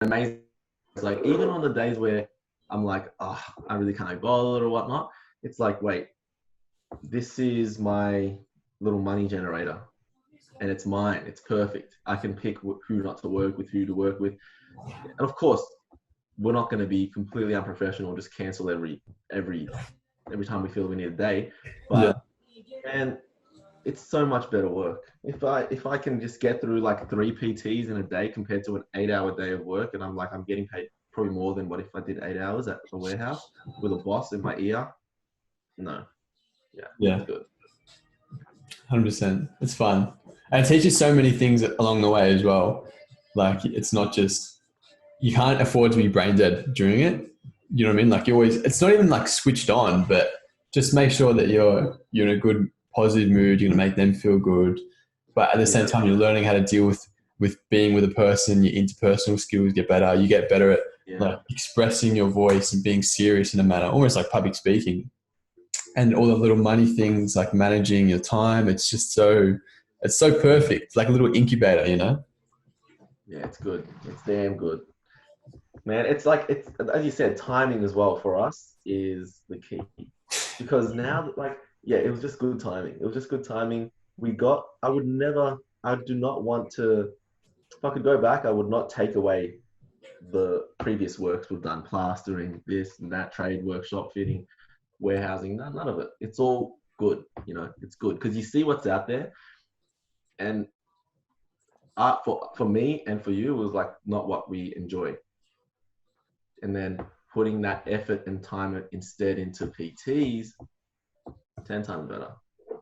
amazing. It's like, even on the days where I'm like, oh, I really can't be bothered or whatnot, it's like, wait, this is my little money generator and it's mine. It's perfect. I can pick who not to work with, who to work with. And of course, we're not going to be completely unprofessional, just cancel every time we feel we need a day. Yeah. But man, it's so much better work. If I can just get through like 3 PTs in a day compared to an 8-hour day of work, and I'm getting paid probably more than what if I did 8 hours at a warehouse with a boss in my ear. No, yeah, Yeah. it's good. 100%. It's fun. And it teaches so many things along the way as well. Like it's not just, you can't afford to be brain dead during it. You know what I mean? Like you always, it's not even like switched on, but just make sure that you're in a good positive mood. You're going to make them feel good. But at the same Yeah, time, you're learning how to deal with being with a person. Your interpersonal skills get better. You get better at like yeah, expressing your voice and being serious in a manner, almost like public speaking. And all the little money things like managing your time. It's so perfect. It's like a little incubator, you know? yeah. It's good. It's damn good, man. It's like, it's as you said, timing as well for us is the key, because now, like, yeah, it was just good timing. It was just good timing. I would never, I do not want to, if I could go back, I would not take away the previous works we've done, plastering, this and that, trade, workshop, fitting, warehousing, none of it. It's all good, it's good because you see what's out there. And art for me and for you was like not what we enjoy. And then putting that effort and time instead into PTs, 10 times better.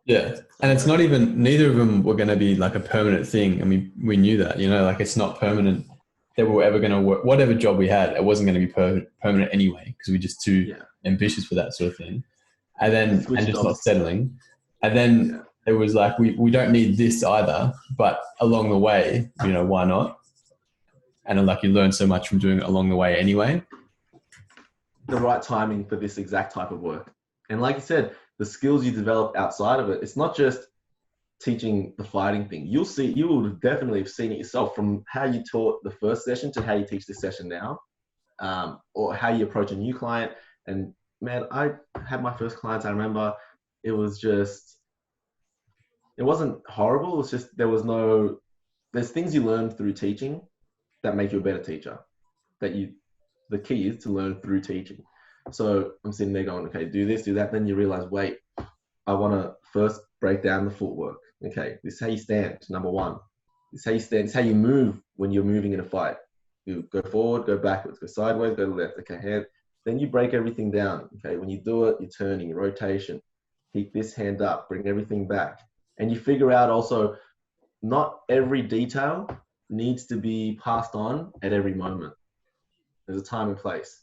Yeah. And it's So not even, neither of them were going to be like a permanent thing. I mean, we knew that, you know, like it's not permanent that we were ever going to work, whatever job we had, it wasn't going to be permanent anyway, because we're just too yeah, ambitious for that sort of thing. we And switched just not jobs. settling. And then Yeah, it was like, we don't need this either, but along the way, you know, why not? And like you learn so much from doing it along the way anyway. the right timing for this exact type of work. And like you said, the skills you develop outside of it, it's not just teaching the fighting thing. You will definitely have seen it yourself from how you taught the first session to how you teach this session now, or how you approach a new client. And man, I had my first clients. I remember it was just, it wasn't horrible. It was just, there's things you learn through teaching that make you a better teacher. The key is to learn through teaching. So I'm sitting there going, okay, do this, do that. Then you realize, wait, I want to first break down the footwork. Okay, this is how you stand, number one. This is how you stand. This is how you move when you're moving in a fight. You go forward, go backwards, go sideways, go to the left. Okay, hand. Then you break everything down. Okay, when you do it, you're turning, rotation. Keep this hand up, bring everything back. And you figure out also, not every detail needs to be passed on at every moment. There's a time and place.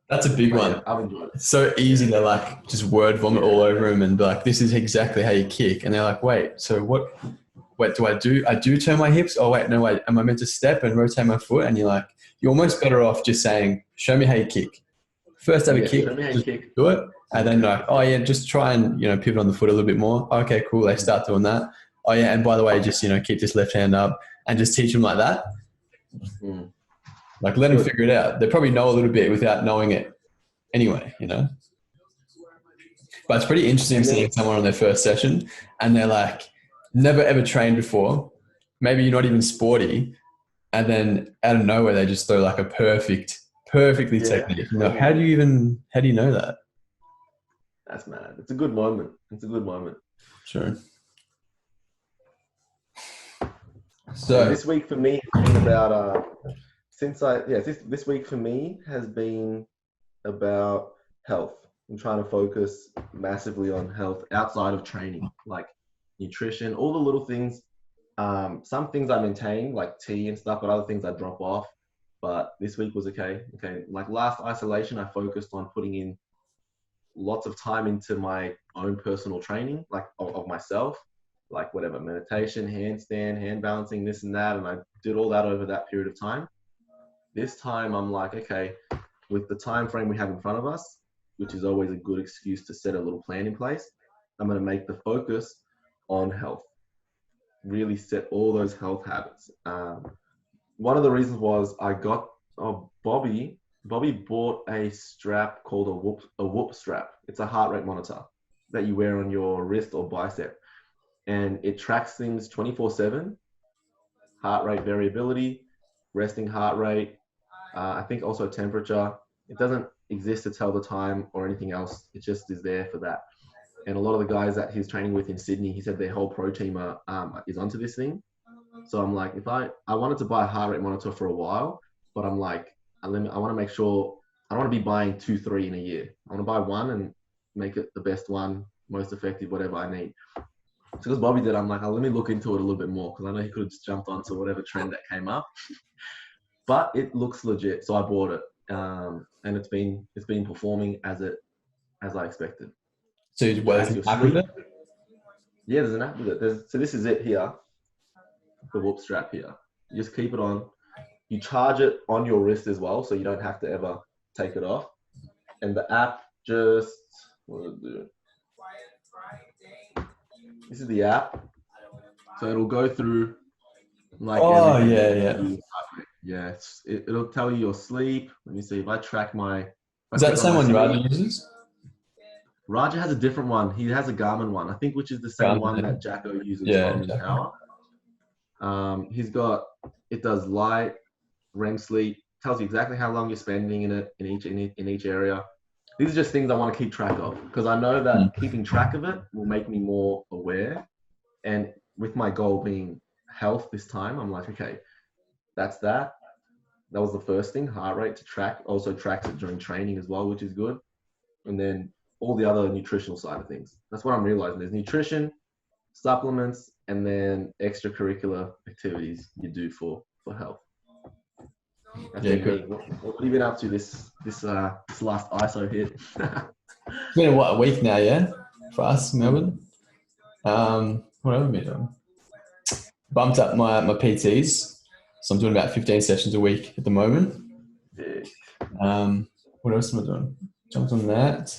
That's a big But yeah, one. I've enjoyed it. It's so easy Yeah, to like just word vomit all yeah, over them and be like, this is exactly how you kick. And they're like, wait, so what? Wait, do I do? I do turn my hips? Oh, wait, no, wait. Am I meant to step and rotate my foot? And you're like, you're almost better off just saying, show me how you kick. First have a yeah. Show kick, me how you just kick. do it. And then like, oh yeah, just try and, you know, pivot on the foot a little bit more. Okay, cool. They start doing that. Oh yeah. And by the way, just, you know, keep this left hand up and just teach them like that. Mm, Like it's let them good. figure it out. They probably know a little bit without knowing it anyway, you know? But it's pretty interesting And then seeing someone on their first session and they're like, never ever trained before. Maybe you're not even sporty. And then out of nowhere, they just throw like a perfectly yeah, technique. You know, clean. how do you know that? That's mad. It's a good moment. It's a good moment. Sure. And So this week for me has been about since I yeah this week for me has been about health. I'm trying to focus massively on health outside of training, like nutrition, all the little things. Some things I maintain, like tea and stuff, but other things I drop off. But this week was okay. Okay, like last isolation, I focused on putting in lots of time into my own personal training, like of myself, like whatever, meditation, handstand, hand balancing, this and that. And I did all that over that period of time. This time I'm like, okay, with the time frame we have in front of us, which is always a good excuse to set a little plan in place, I'm going to make the focus on health, really set all those health habits. one of the reasons was I got Bobby. Bobby bought a strap called a whoop strap. It's a heart rate monitor that you wear on your wrist or bicep, and it tracks things 24/7, heart rate variability, resting heart rate. I think also temperature. It doesn't exist to tell the time or anything else. It just is there for that. And a lot of the guys that he's training with in Sydney, he said their whole pro team is onto this thing. So I'm like, if I wanted to buy a heart rate monitor for a while, but I'm like, I want to make sure I don't want to be buying 2, 3 in a year. I want to buy one and make it the best one, most effective, whatever I need. So because Bobby did, I'm like, let me look into it a little bit more because I know he could have just jumped onto whatever trend that came up. But it looks legit, so I bought it, and it's been performing as I expected. So there's an app with it? Yeah, there's an app with it. So this is it here, the whoop strap here. You just keep it on. You charge it on your wrist as well, so you don't have to ever take it off. And the app just, what does it do? This is the app. So it'll go through like everything. Yeah, it'll tell you your sleep. Let me see if I track my. Is that the same one Raja uses? Raja has a different one. He has a Garmin one, I think, which is the same one that Jacko uses from his power. It does light, REM sleep, tells you exactly how long you're spending in it in each area. These are just things I want to keep track of because I know that keeping track of it will make me more aware. And with my goal being health this time, I'm like, okay, that's that. That was the first thing, heart rate to track. Also tracks it during training as well, which is good. And then all the other nutritional side of things. That's what I'm realizing. There's nutrition, supplements, and then extracurricular activities you do for health. Good. What have you been up to this last ISO hit? It's been a week now, yeah, for us, Melbourne. What have I been doing? Bumped up my PTs, so I'm doing about 15 sessions a week at the moment. What else am I doing? Jumped on that.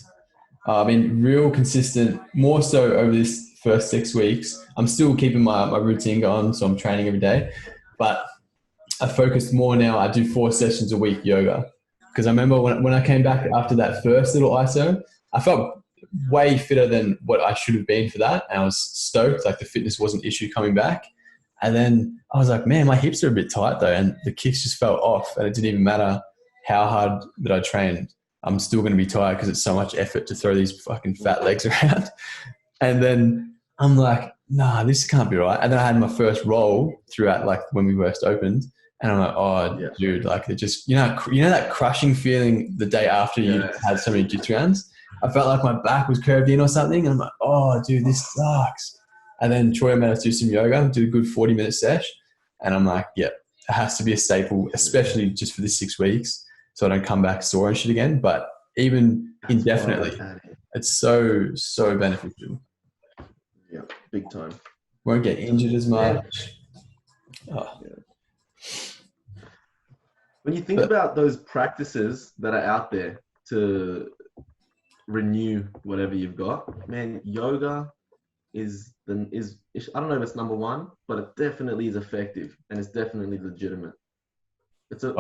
I've been real consistent, more so over this first 6 weeks. I'm still keeping my routine going, so I'm training every day, but I focus more now. I do 4 sessions a week yoga because I remember when I came back after that first little ISO, I felt way fitter than what I should have been for that. And I was stoked, like the fitness wasn't an issue coming back. And then I was like, man, my hips are a bit tight though. And the kicks just fell off and it didn't even matter how hard that I trained. I'm still going to be tired because it's so much effort to throw these fucking fat legs around. And then I'm like, nah, this can't be right. And then I had my first roll throughout, like when we first opened. And I'm like, oh, dude, like it just, you know that crushing feeling the day after you had so many jits rounds? I felt like my back was curved in or something. And I'm like, oh, dude, this sucks. And then Troy made us do some yoga, do a good 40-minute sesh. And I'm like, yeah, it has to be a staple, especially just for this 6 weeks. So I don't come back sore and shit again. But even indefinitely, it's so beneficial. Yeah, big time. Won't get injured as much. Oh. Yeah. When you think about those practices that are out there to renew whatever you've got, man, yoga is I don't know if it's number one, but it definitely is effective and it's definitely legitimate. It's a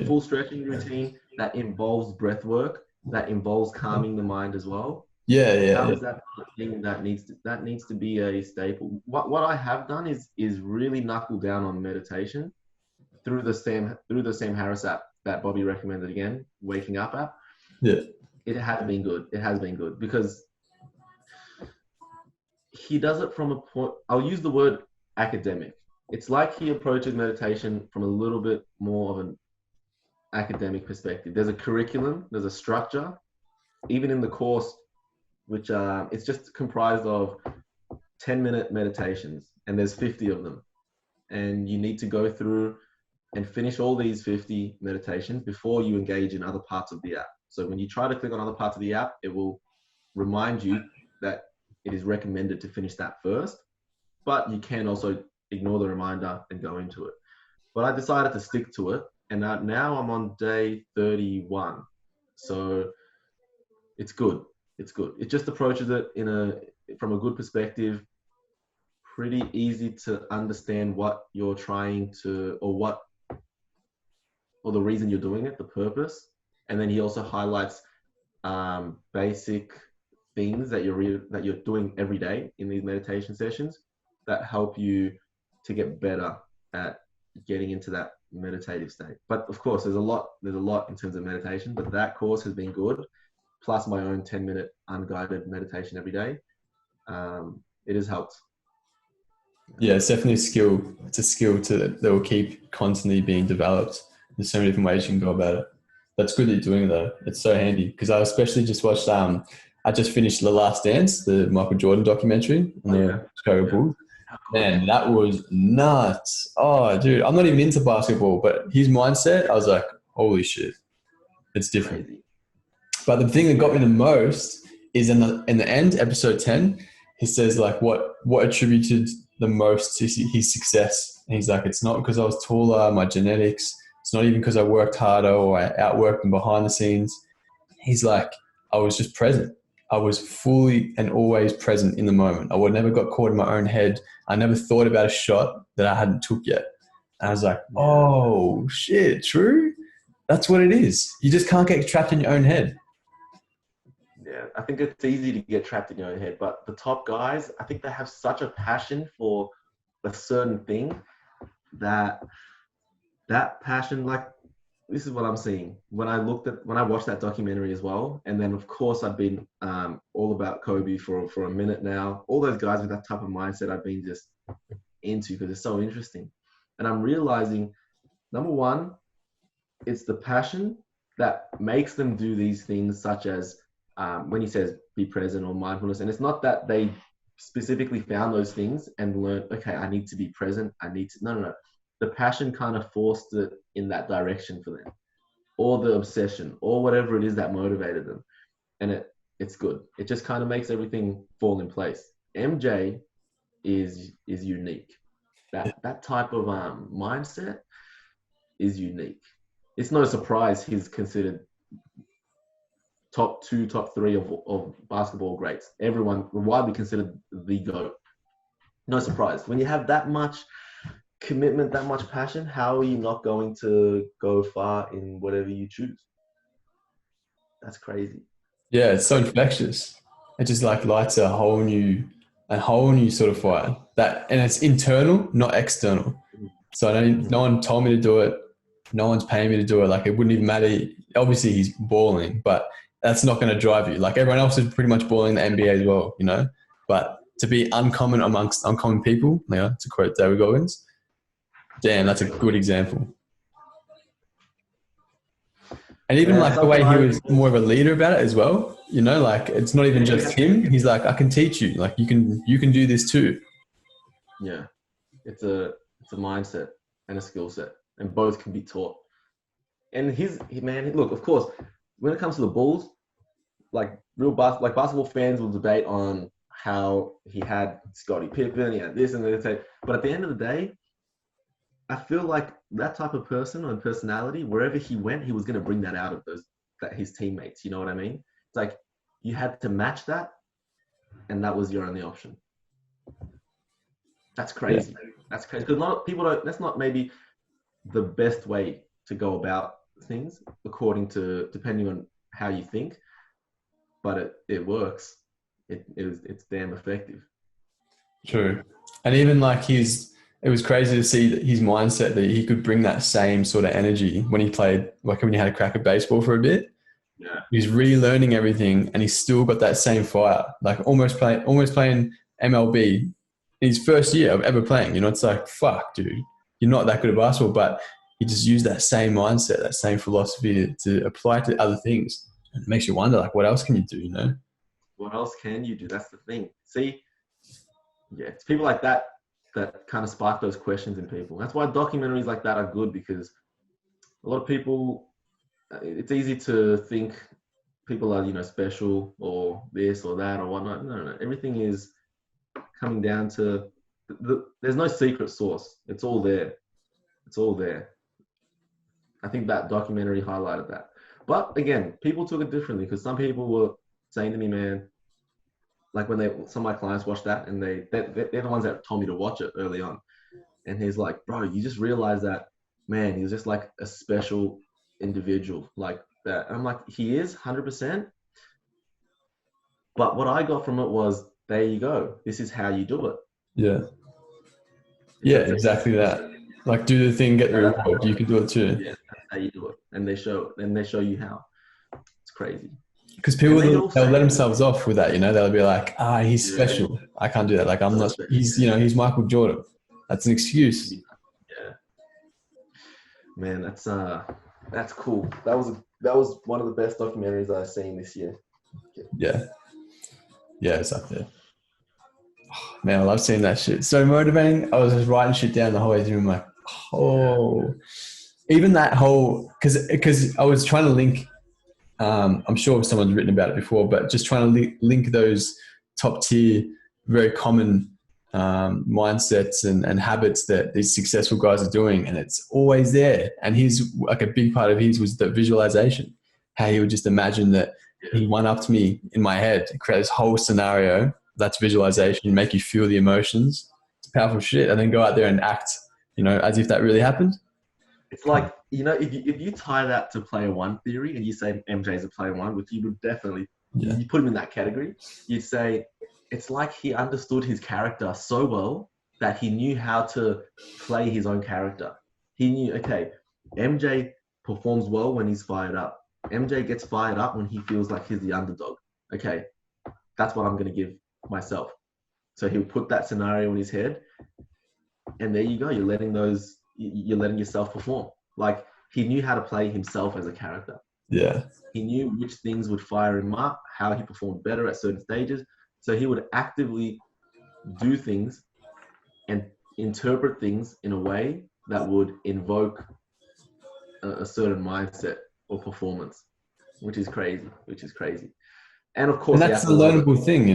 full stretching routine that involves breath work, that involves calming the mind as well. How is that thing that needs to be a staple? What I have done is really knuckle down on meditation through the Sam Harris app that Bobby recommended again, Waking Up app. Yeah. It has been good. It has been good because he does it from a point, I'll use the word academic. It's like he approaches meditation from a little bit more of an academic perspective. There's a curriculum, there's a structure, even in the course, which it's just comprised of 10-minute meditations, and there's 50 of them. And you need to go through and finish all these 50 meditations before you engage in other parts of the app. So when you try to click on other parts of the app, it will remind you that it is recommended to finish that first, but you can also ignore the reminder and go into it. But I decided to stick to it, and now I'm on day 31. So it's good. It's good. It just approaches it from a good perspective, pretty easy to understand what you're trying to, or what or the reason you're doing it, the purpose. And then he also highlights basic things that you're doing every day in these meditation sessions that help you to get better at getting into that meditative state. But of course, there's a lot in terms of meditation, but that course has been good. Plus my own 10-minute unguided meditation every day. It has helped. Yeah, it's definitely a skill. It's a skill that will keep constantly being developed. There's so many different ways you can go about it. That's good that you're doing it though. It's so handy because I especially just watched. I just finished The Last Dance, the Michael Jordan documentary on the Chicago Bulls. Man, that was nuts. Oh, dude, I'm not even into basketball, but his mindset, I was like, holy shit, it's different. Crazy. But the thing that got me the most is in the end, episode 10, he says like what attributed the most to his success. And he's like, it's not because I was taller, my genetics. It's not even because I worked harder or I outworked them behind the scenes. He's like, I was just present. I was fully and always present in the moment. I would never got caught in my own head. I never thought about a shot that I hadn't took yet. And I was like, oh shit, true? That's what it is. You just can't get trapped in your own head. Yeah, I think it's easy to get trapped in your own head, but the top guys, I think they have such a passion for a certain thing that passion, like, this is what I'm seeing when I watched that documentary as well. And then of course I've been all about Kobe for a minute now. All those guys with that type of mindset I've been just into because it's so interesting. And I'm realizing, number one, it's the passion that makes them do these things, such as when he says be present or mindfulness. And it's not that they specifically found those things and learned, okay, I need to be present. No. The passion kind of forced it in that direction for them, or the obsession, or whatever it is that motivated them. And it's good. It just kind of makes everything fall in place. MJ is unique. That type of mindset is unique. It's no surprise he's considered top 2, top 3 of basketball greats. Everyone widely considered the GOAT. No surprise. When you have that much commitment, that much passion, how are you not going to go far in whatever you choose? That's crazy. Yeah, it's so infectious. It just like lights a whole new sort of fire. And it's internal, not external. So no one told me to do it. No one's paying me to do it. Like, it wouldn't even matter. Obviously he's balling, but that's not going to drive you. Like, everyone else is pretty much balling the NBA as well, you know? But to be uncommon amongst uncommon people, you know, to quote David Goggins, damn, that's a good example. And even like the way he was more of a leader about it as well, you know, like it's not even just him. He's like, I can teach you. Like, you can do this too. Yeah, it's a mindset and a skill set, and both can be taught. And look, of course, when it comes to the Bulls, like basketball fans will debate on how he had Scottie Pippen, he had this and that. But at the end of the day, I feel like that type of person or personality, wherever he went, he was going to bring that out of his teammates. You know what I mean? It's like you had to match that, and that was your only option. That's crazy. Yeah. That's crazy because that's not maybe the best way to go about things depending on how you think, but it works. It's damn effective. True. And even like it was crazy to see that his mindset, that he could bring that same sort of energy when he played, like when he had a crack at baseball for a bit. Yeah. He's relearning everything and he's still got that same fire, like almost playing MLB in his first year of ever playing. You know, it's like, fuck, dude, you're not that good at basketball, but he just used that same mindset, that same philosophy to apply to other things. And it makes you wonder, like, what else can you do, you know? What else can you do? That's the thing. See, yeah, it's people like that kind of spark those questions in people. That's why documentaries like that are good, because a lot of people, it's easy to think people are, you know, special or this or that or whatnot. No. Everything is coming down to there's no secret sauce. It's all there. I think that documentary highlighted that. But again, people took it differently, because some people were saying to me, man, like when some of my clients watched that, and they're the ones that told me to watch it early on. And he's like, bro, you just realize that man, he's just like a special individual like that. And I'm like, he is 100%. But what I got from it was, there you go. This is how you do it. Yeah. It's Yeah, as exactly that. Like, do the thing, get the reward. You can do it too. yeah, that's how you do it. And they show you how. It's crazy. Because And people, they all they'll say, let themselves off with that, you know? They'll be like, he's yeah, special. I can't do that. Like, I'm so not, special. he's Michael Jordan. That's an excuse. Yeah, man, that's cool. That was one of the best documentaries I've seen this year. Yeah. Yeah, it's up there. Oh, man, I love seeing that shit. So motivating. I was just writing shit down the whole way through. I'm like, oh, even that whole, because I was trying to link, I'm sure someone's written about it before, but just trying to link those top tier, very common mindsets and habits that these successful guys are doing. And it's always there. And his, like a big part of his was the visualization, how he would just imagine that he went up to me in my head, create this whole scenario. That's visualization, make you feel the emotions. It's powerful shit. And then go out there and act, as if that really happened. It's like, if you tie that to player one theory and you say MJ's a player one, which you would definitely, you put him in that category, you'd say it's like he understood his character so well that he knew how to play his own character. He knew, okay, MJ performs well when he's fired up. MJ gets fired up when he feels like he's the underdog. Okay, that's what I'm going to give myself. So he'll put that scenario in his head, and there you go. You're letting yourself perform. Like, he knew how to play himself as a character. Yeah. He knew which things would fire him up, how he performed better at certain stages. So he would actively do things and interpret things in a way that would invoke a certain mindset or performance, which is crazy. And of course, And that's the learnable thing,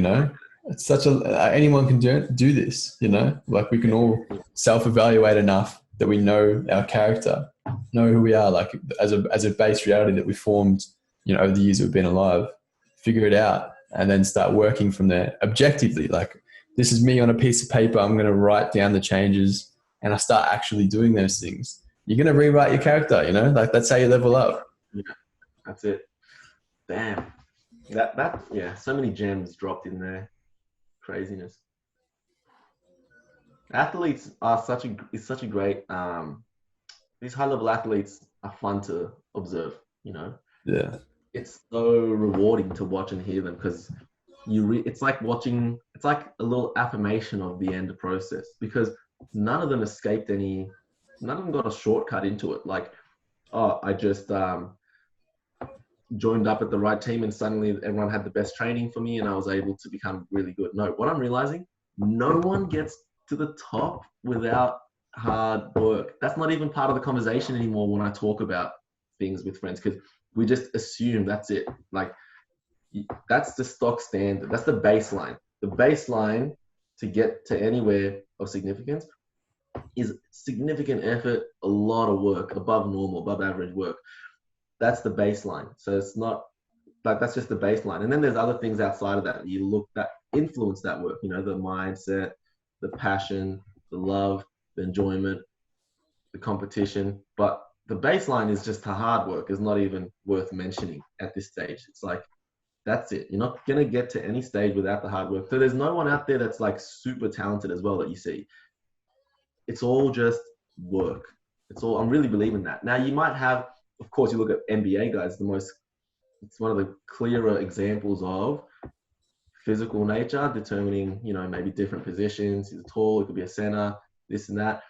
It's such anyone can do this, Like, we can all self-evaluate enough that we know our character, know who we are, like as a base reality that we formed, over the years that we've been alive, figure it out, and then start working from there objectively. Like, this is me on a piece of paper. I'm going to write down the changes, and I start actually doing those things. You're going to rewrite your character, like that's how you level up. Yeah, that's it. Damn. So many gems dropped in there. Craziness. Athletes are such a great, these high level athletes are fun to observe, Yeah. It's so rewarding to watch and hear them, because it's like a little affirmation of the end process, because none of them got a shortcut into it. Like, oh, I just joined up at the right team and suddenly everyone had the best training for me and I was able to become really good. No, what I'm realizing, no one gets to the top without hard work. That's not even part of the conversation anymore when I talk about things with friends, because we just assume that's it. Like, that's the stock standard. That's the baseline. The baseline to get to anywhere of significance is significant effort, a lot of work, above normal, above average work. That's the baseline. So it's not like, that's just the baseline. And then there's other things outside of that that influence that work, the mindset, the passion, the love, the enjoyment, the competition. But the baseline is just the hard work, is not even worth mentioning at this stage. It's like, that's it. You're not going to get to any stage without the hard work. So there's no one out there that's like super talented as well that you see. It's all just work. I'm really believing that. Now, you might have, of course, you look at NBA guys, it's one of the clearer examples of physical nature determining, maybe different positions. He's tall, it could be a center, this and that.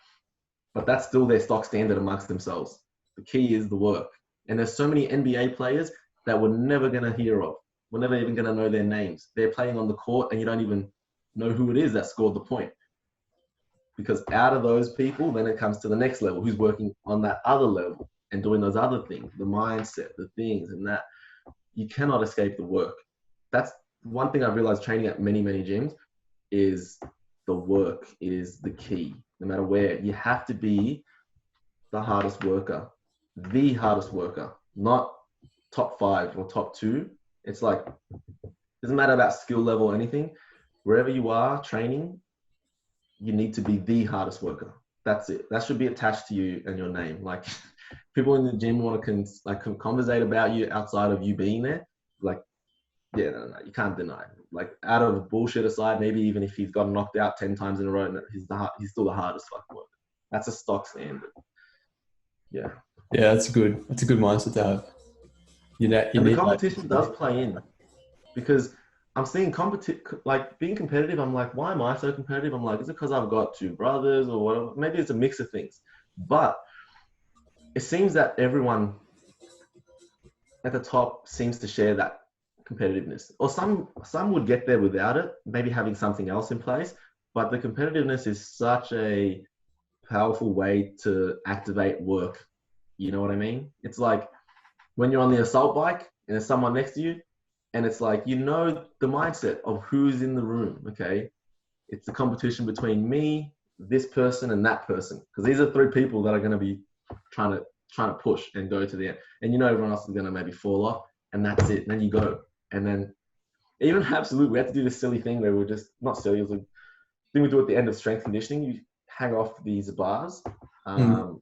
But that's still their stock standard amongst themselves. The key is the work. And there's so many NBA players that we're never going to hear of. We're never even going to know their names. They're playing on the court and you don't even know who it is that scored the point. Because out of those people, then it comes to the next level, who's working on that other level and doing those other things, the mindset, the things and that. You cannot escape the work. That's one thing I've realized training at many, many gyms, is the work is the key. No matter where, you have to be the hardest worker, not top 5 or top 2. It's like, doesn't matter about skill level or anything. Wherever you are training, you need to be the hardest worker. That's it. That should be attached to you and your name. Like people in the gym want to conversate about you outside of you being there. Like, yeah, no, you can't deny it. Like out of bullshit aside, maybe even if he's got knocked out 10 times in a row, he's still the hardest fucking worker. That's a stock standard. Yeah. Yeah, that's a good mindset to have. You And the need competition does play in because I'm seeing like being competitive. I'm like, why am I so competitive? I'm like, is it because I've got two brothers or whatever? Maybe it's a mix of things. But it seems that everyone at the top seems to share that competitiveness, or some would get there without it, maybe having something else in place. But the competitiveness is such a powerful way to activate work. You know what I mean? It's like when you're on the assault bike and there's someone next to you, and it's like, you know, the mindset of who's in the room. Okay, it's the competition between me, this person, and that person, because these are three people that are going to be trying to push and go to the end. And you know everyone else is going to maybe fall off, and that's it. And then you go. And then even absolutely, we had to do this silly thing where we're just, not silly, it was a thing we do at the end of strength conditioning. You hang off these bars to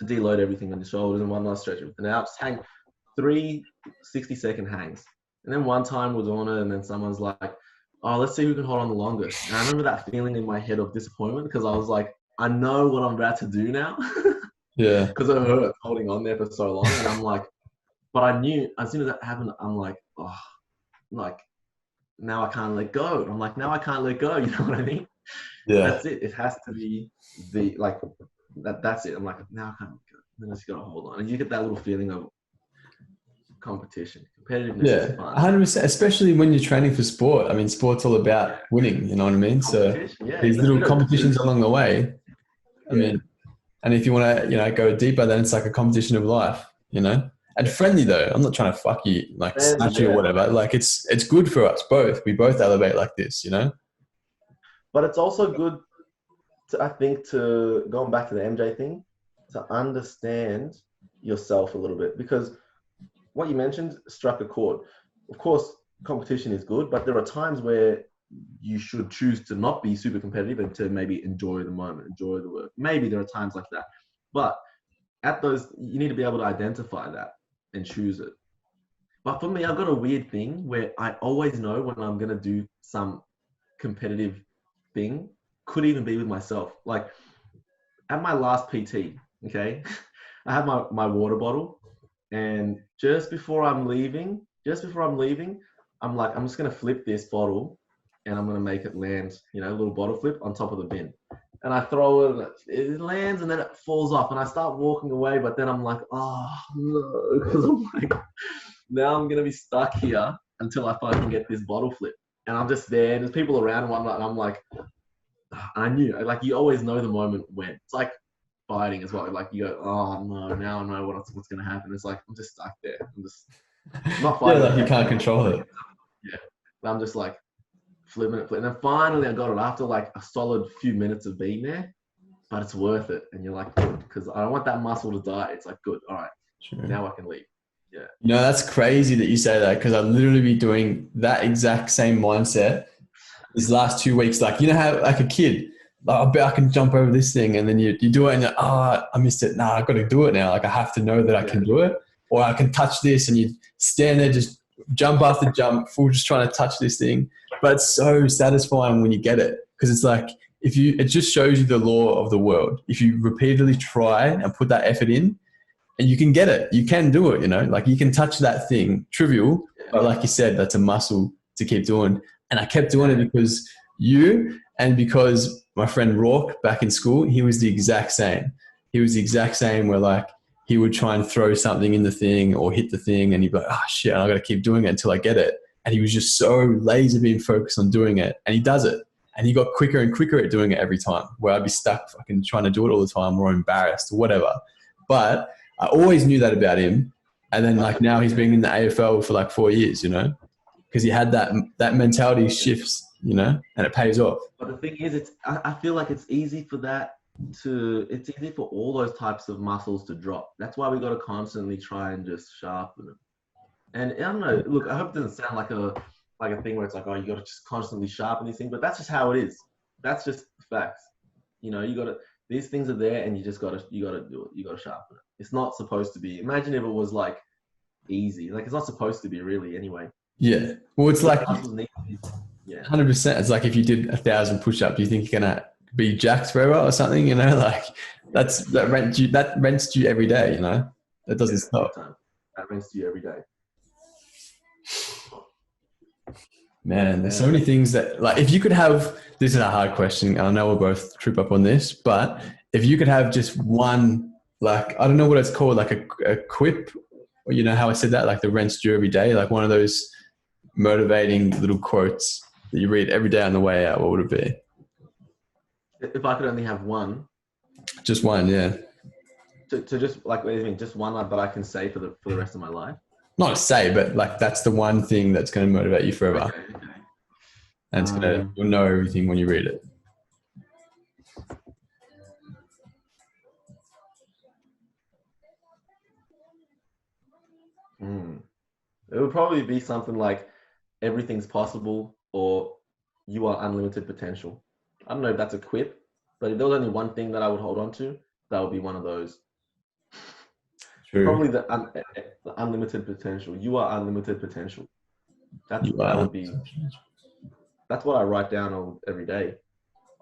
deload everything on your shoulders, and one last stretch everything out. Just hang 3 60-second hangs. And then one time we're doing it, and then someone's like, oh, let's see who can hold on the longest. And I remember that feeling in my head of disappointment, because I was like, I know what I'm about to do now. Yeah. Because it hurt holding on there for so long. And I'm like, but I knew as soon as that happened, I'm like, oh, like now I can't let go. I'm like, now I can't let go. You know what I mean? Yeah. That's it. It has to be that's it. I'm like, now I can't let go. Then I just got to hold on. And you get that little feeling of competition. Competitiveness is fun. 100%, especially when you're training for sport. I mean, sport's all about winning, you know what I mean? So these little competitions along the way, I mean, and if you want to, you know, go deeper, then it's like a competition of life, you know? And friendly though. I'm not trying to fuck you, like snatch you or whatever. Like it's good for us both. We both elevate like this, you know? But it's also good I think, to going back to the MJ thing, to understand yourself a little bit, because what you mentioned struck a chord. Of course, competition is good, but there are times where you should choose to not be super competitive and to maybe enjoy the moment, enjoy the work. Maybe there are times like that, but at those, you need to be able to identify that and choose it. But for me, I've got a weird thing where I always know when I'm going to do some competitive thing, could even be with myself. Like at my last PT, okay, I had my water bottle, and just before I'm leaving, I'm like, I'm just going to flip this bottle and I'm going to make it land, you know, a little bottle flip on top of the bin. And I throw it, and it lands, and then it falls off, and I start walking away, but then I'm like, oh no, because I'm like, now I'm going to be stuck here until I fucking get this bottle flip. And I'm just there, and there's people around, and I'm like, I knew, like, you always know the moment when. It's like fighting as well. Like, you go, oh no, now I know what's going to happen. It's like, I'm just stuck there. I'm not fighting. Yeah, like you can't control it. Yeah. But I'm just like flipping it. And then finally I got it after like a solid few minutes of being there. But it's worth it. And you're like, good, because I don't want that muscle to die. It's like, good, all right, now I can leave. Yeah. You know, that's crazy that you say that, because I've literally been doing that exact same mindset these last 2 weeks. Like, you know how like a kid, like, I bet I can jump over this thing, and then you do it and you're, oh, I missed it. Nah, I've got to do it now. Like I have to know that I can do it, or I can touch this, and you stand there, just jump after jump, full just trying to touch this thing. But it's so satisfying when you get it, because it's like, it just shows you the law of the world. If you repeatedly try and put that effort in, and you can get it, you can do it, you know, like you can touch that thing, trivial, but like you said, that's a muscle to keep doing. And I kept doing it because you, and because my friend Rourke back in school, he was the exact same. He was the exact same, where like he would try and throw something in the thing or hit the thing, and he'd be like, oh shit, I got to keep doing it until I get it. And he was just so laser beam focused on doing it, and he does it. And he got quicker and quicker at doing it every time, where I'd be stuck fucking trying to do it all the time, or embarrassed or whatever. But I always knew that about him. And then like now he's been in the AFL for like 4 years, you know, because he had that mentality shifts, you know, and it pays off. But the thing is, I feel like it's easy for it's easy for all those types of muscles to drop. That's why we got to constantly try and just sharpen them. And I don't know, look, I hope it doesn't sound like a thing where it's like, oh, you got to just constantly sharpen these things, but that's just how it is. That's just facts. You know, These things are there, and you gotta do it. You gotta sharpen it. It's not supposed to be. Imagine if it was like easy. Like it's not supposed to be really anyway. Yeah. Well, it's like yeah. 100%. It's like if you did 1,000 push-ups, you think you're gonna be jacked forever or something? You know, like that rents you every day. You know, that doesn't stop. That rents you every day. Man, there's so many things that, like, if you could have, this is a hard question. I know we'll both trip up on this, but if you could have just one, like, I don't know what it's called, like a quip, or you know how I said that, like the rent's due every day, like one of those motivating little quotes that you read every day on the way out, what would it be? If I could only have one. Just one, yeah. To just, like, what do you mean? Just one that I can say for the rest of my life? Not to say, but like that's the one thing that's going to motivate you forever. Okay. And it's you'll know everything when you read it. It would probably be something like everything's possible or you are unlimited potential. I don't know if that's a quip, but if there was only one thing that I would hold on to, that would be one of those. True. Probably the unlimited potential. You are unlimited potential. That's what I write down every day.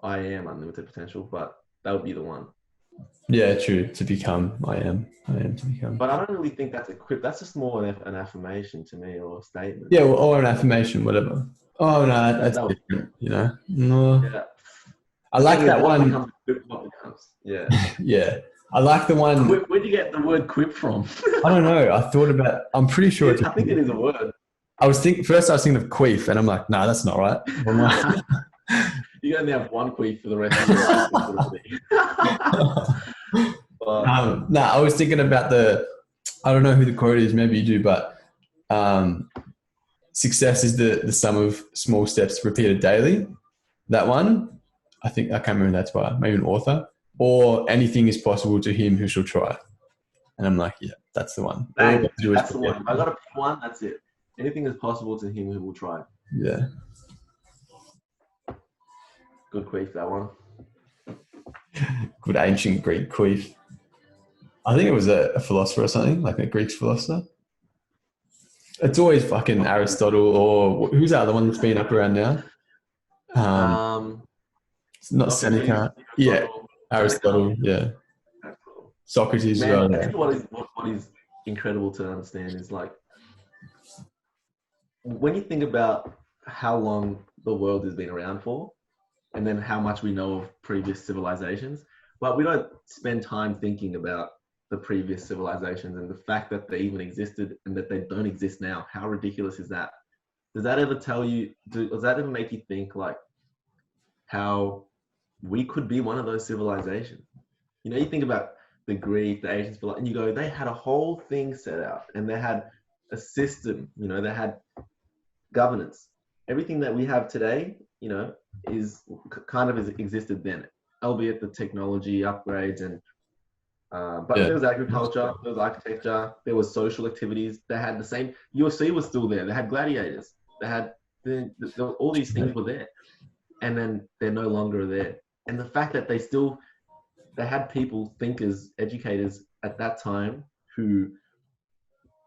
I am unlimited potential, but that would be the one. Yeah, true. To become, I am to become. But I don't really think that's a quip. That's just more an affirmation to me, or a statement. Yeah, well, or an affirmation, whatever. Oh no, that's different. You know. No. Yeah. I like that one. Yeah. Yeah. I like the one. Where'd you get the word quip from? I don't know. I thought about. I'm pretty sure I think it is a word. I was thinking of queef, and I'm like, no, that's not right. You only have one queef for the rest of your life. No, I was thinking about I don't know who the quote is, maybe you do, but success is the sum of small steps repeated daily. That one, I think, I can't remember that's by maybe an author, or anything is possible to him who shall try. And I'm like, yeah, that's the one. That's the one. I got to pick one, that's it. Anything is possible to him who will try. Yeah. Good queef, that one. Good ancient Greek queef. I think it was a philosopher or something, like a Greek philosopher. It's always fucking Aristotle, or who's the other one that's been up around now? It's not Seneca. Yeah, Aristotle. Yeah. Socrates. Man, I think what is incredible to understand is, like, when you think about how long the world has been around for, and then how much we know of previous civilizations, but we don't spend time thinking about the previous civilizations and the fact that they even existed and that they don't exist now. How ridiculous is that? Does that ever does that ever make you think, like, how we could be one of those civilizations? You know, you think about the Greek, the Asians, and you go, they had a whole thing set out, and they had a system, you know, they had governance. Everything that we have today, you know, is kind of existed then, albeit the technology upgrades and but there was agriculture, there was architecture, there was social activities. They had the same. UFC was still there. They had gladiators. They had all these things were there, and then they're no longer there. And the fact that they had people, thinkers, educators at that time who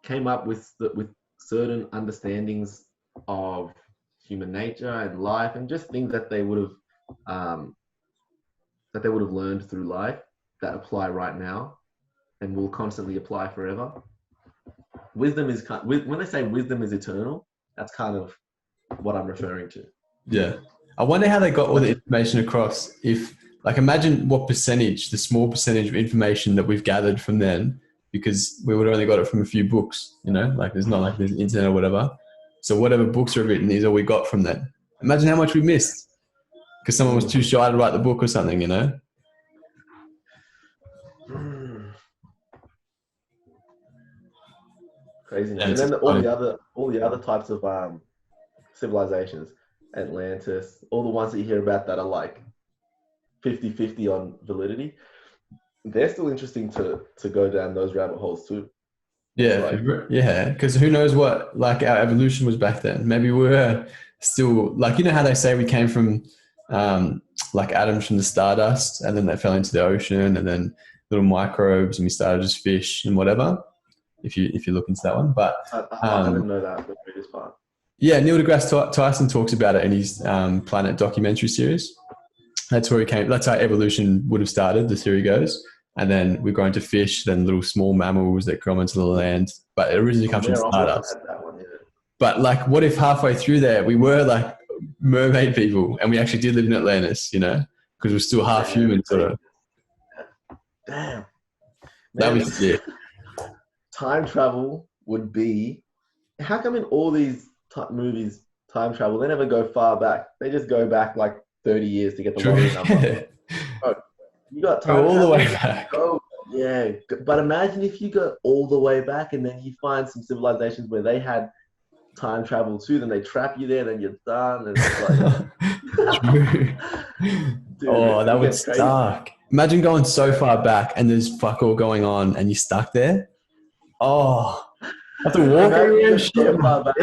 came up with certain understandings of human nature and life, and just things that they would have learned through life that apply right now and will constantly apply forever. Wisdom is, when they say wisdom is eternal, that's kind of what I'm referring to. Yeah. I wonder how they got all the information across. If, like, imagine what percentage, the small percentage of information that we've gathered from then, because we would have only got it from a few books, you know, like there's not like there's internet or whatever. So whatever books are written is all we got from that. Imagine how much we missed because someone was too shy to write the book or something, you know? Crazy. And then all the other types of civilizations, Atlantis, all the ones that you hear about that are like 50-50 on validity, they're still interesting to go down those rabbit holes too. Yeah, yeah. Because who knows what, like, our evolution was back then. Maybe we were still, like, you know how they say we came from like atoms from the stardust, and then they fell into the ocean, and then little microbes, and we started as fish and whatever. If you look into that one, but I didn't know that the previous part. yeah, Neil deGrasse Tyson talks about it in his Planet documentary series. That's where he came. That's how evolution would have started. The theory goes, and then we've grown to fish, then little small mammals that come into the land. But it originally comes from stardust. That one, yeah. But like, what if halfway through there we were like mermaid people, and we actually did live in Atlantis? You know, because we're still half human, sort of. Damn. That was it. Time travel would be. How come in all these movies, time travel, they never go far back? They just go back like 30 years to get the lottery number. Oh, you got time go all travel, the way back. Oh, yeah. But imagine if you go all the way back and then you find some civilizations where they had time travel too, then they trap you there, then you're done. And it's like, dude, oh, that would suck. Imagine going so far back and there's fuck all going on and you're stuck there. Oh, I have to walk around shit. So far back,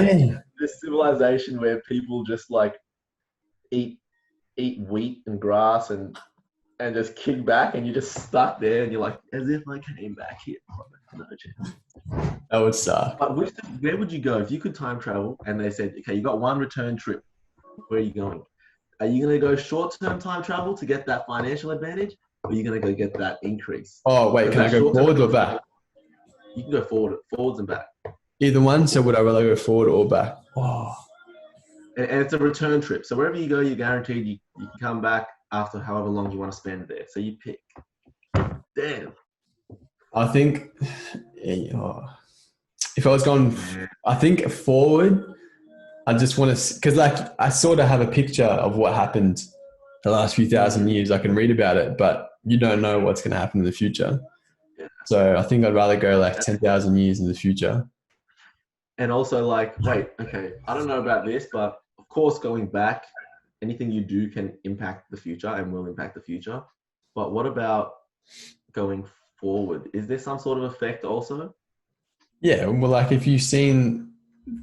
this civilization where people just like eat wheat and grass and just kick back, and you're just stuck there, and you're like, as if I came back here. No chance. That would suck. But where would you go if you could time travel and they said, okay, you got one return trip? Where are you going? Are you going to go short-term time travel to get that financial advantage, or are you going to go get that increase? Oh, wait, can I go forward or back? You can go forwards and back. Either one. So would I rather go forward or back? Oh. And it's a return trip. So wherever you go, you're guaranteed you can come back after however long you want to spend there. So you pick. Damn. I think if I was going, I think forward, I just want to, because like I sort of have a picture of what happened the last few thousand years. I can read about it, but you don't know what's going to happen in the future. Yeah. So I think I'd rather go like 10,000 years in the future. And also like, wait, okay, I don't know about this, but of course going back, anything you do can impact the future and will impact the future. But what about going forward? Is there some sort of effect also? Yeah, well, like if you've seen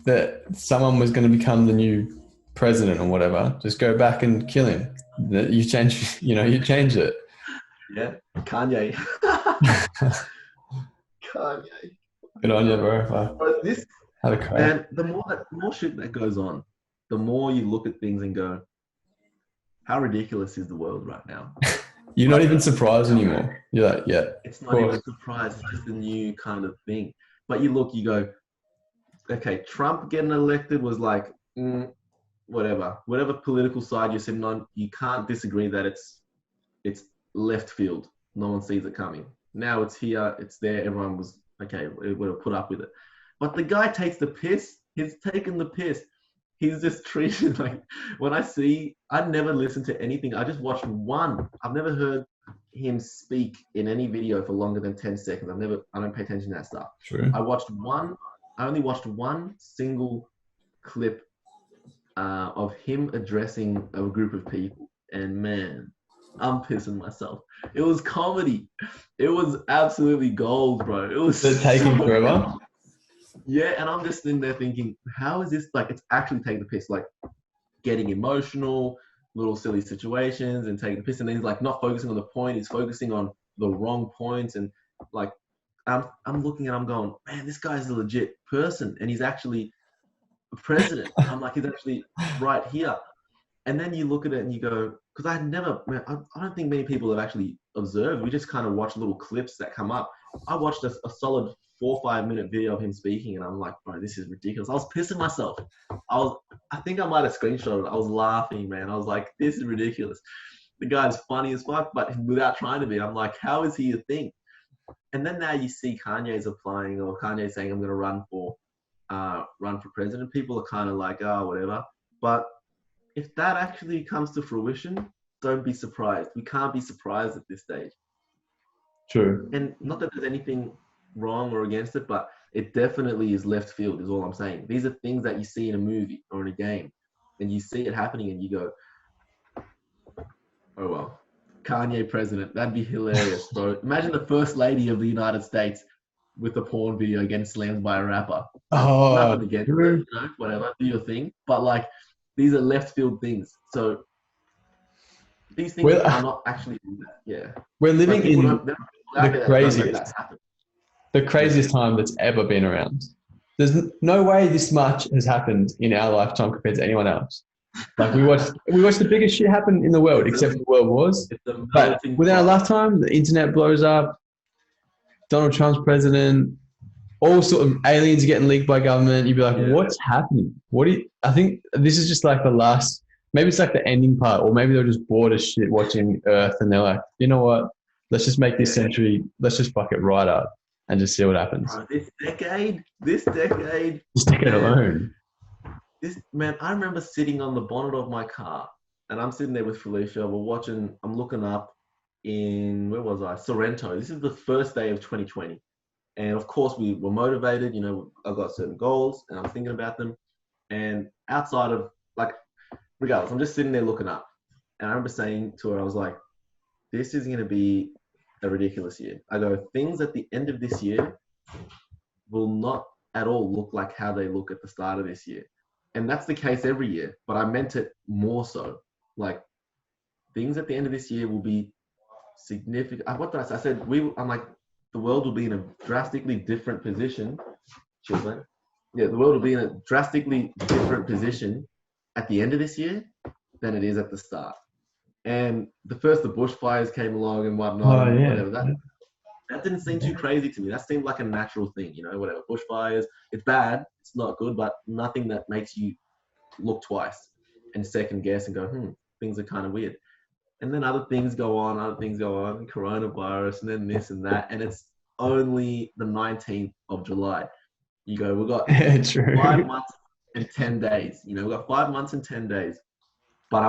that someone was going to become the new president or whatever, just go back and kill him. You change, you change it. Yeah, Kanye. Kanye. Good on you, bro. But this, man, the more shit that goes on, the more you look at things and go, how ridiculous is the world right now? You're not even surprised anymore. You're like, yeah. It's not even a surprise. It's just a new kind of thing. But you look, you go, okay, Trump getting elected was like, whatever political side you're sitting on, you can't disagree that it's left field. No one sees it coming. Now it's here, it's there. Everyone was, okay, we'll put up with it. But the guy takes the piss. He's taken the piss. He's just treated like, I never listened to anything. I just watched one. I've never heard him speak in any video for longer than 10 seconds. I don't pay attention to that stuff. True. I only watched one single clip of him addressing a group of people. And man, I'm pissing myself. It was comedy. It was absolutely gold, bro. It was taking forever. Yeah, and I'm just in there thinking, how is this, like, it's actually taking the piss, like getting emotional, little silly situations and taking the piss, and then he's like not focusing on the point, he's focusing on the wrong points, and like I'm looking and I'm going, man, this guy's a legit person and he's actually a president. I'm like, he's actually right here. And then you look at it and you go, because I don't think many people have actually observed. We just kind of watch little clips that come up. I watched a solid 4 or 5 minute video of him speaking, and I'm like, bro, this is ridiculous. I was pissing myself. I think I might have screenshotted it. I was laughing, man. I was like, this is ridiculous. The guy's funny as fuck, but without trying to be, I'm like, how is he a thing? And then now you see Kanye's applying, or Kanye's saying, I'm going to run for president. People are kind of like, oh, whatever. But if that actually comes to fruition, don't be surprised. We can't be surprised at this stage. True. And not that there's anything wrong or against it, but it definitely is left field, is all I'm saying. These are things that you see in a movie or in a game, and you see it happening and you go, oh well, Kanye president, that'd be hilarious, bro. Imagine the first lady of the United States with a porn video getting slammed by a rapper. Oh, nothing against it, whatever, do your thing. But like, these are left field things. So these things We're, are not actually, yeah. we're Like living people in don't, there are people out the there that don't let craziest, that happen. the Yeah. craziest time that's ever been around. There's no way this much has happened in our lifetime compared to anyone else. Like we watched the biggest shit happen in the world, It's except a, for the world wars. it's a But melting within our pot. lifetime, the internet blows up. Donald Trump's president. All sort of aliens getting leaked by government. You'd be like, Yeah. what's happening? I think this is just like the last. Maybe it's like the ending part, or maybe they're just bored as shit watching Earth, and they're like, you know what? Let's just make this Yeah. century. Let's just fuck it right up and just see what happens. Bro, this decade, Just take it man, alone. I remember sitting on the bonnet of my car, and I'm sitting there with Felicia. We're watching. I'm looking up in where was I? Sorrento. This is the first day of 2020, and of course we were motivated. You know, I got certain goals, and I'm thinking about them. And outside of like, regardless, I'm just sitting there looking up, and I remember saying to her, I was like, "This is going to be a ridiculous year." I go, things at the end of this year will not at all look like how they look at the start of this year. And that's the case every year, but I meant it more so. Like things at the end of this year will be significant. What did I say? I said I'm like the world will be in a drastically different position. Cheers, man. Yeah, the world will be in a drastically different position at the end of this year than it is at the start. And the bushfires came along and whatnot, Oh and yeah. whatever. That didn't seem too crazy to me. That seemed like a natural thing, you know, whatever. Bushfires, it's bad, it's not good, but nothing that makes you look twice and second guess and go, things are kind of weird. And then other things go on, coronavirus, and then this and that. And it's only the 19th of July. You go, we've got True. 5 months and 10 days. You know, we've got 5 months and 10 days. But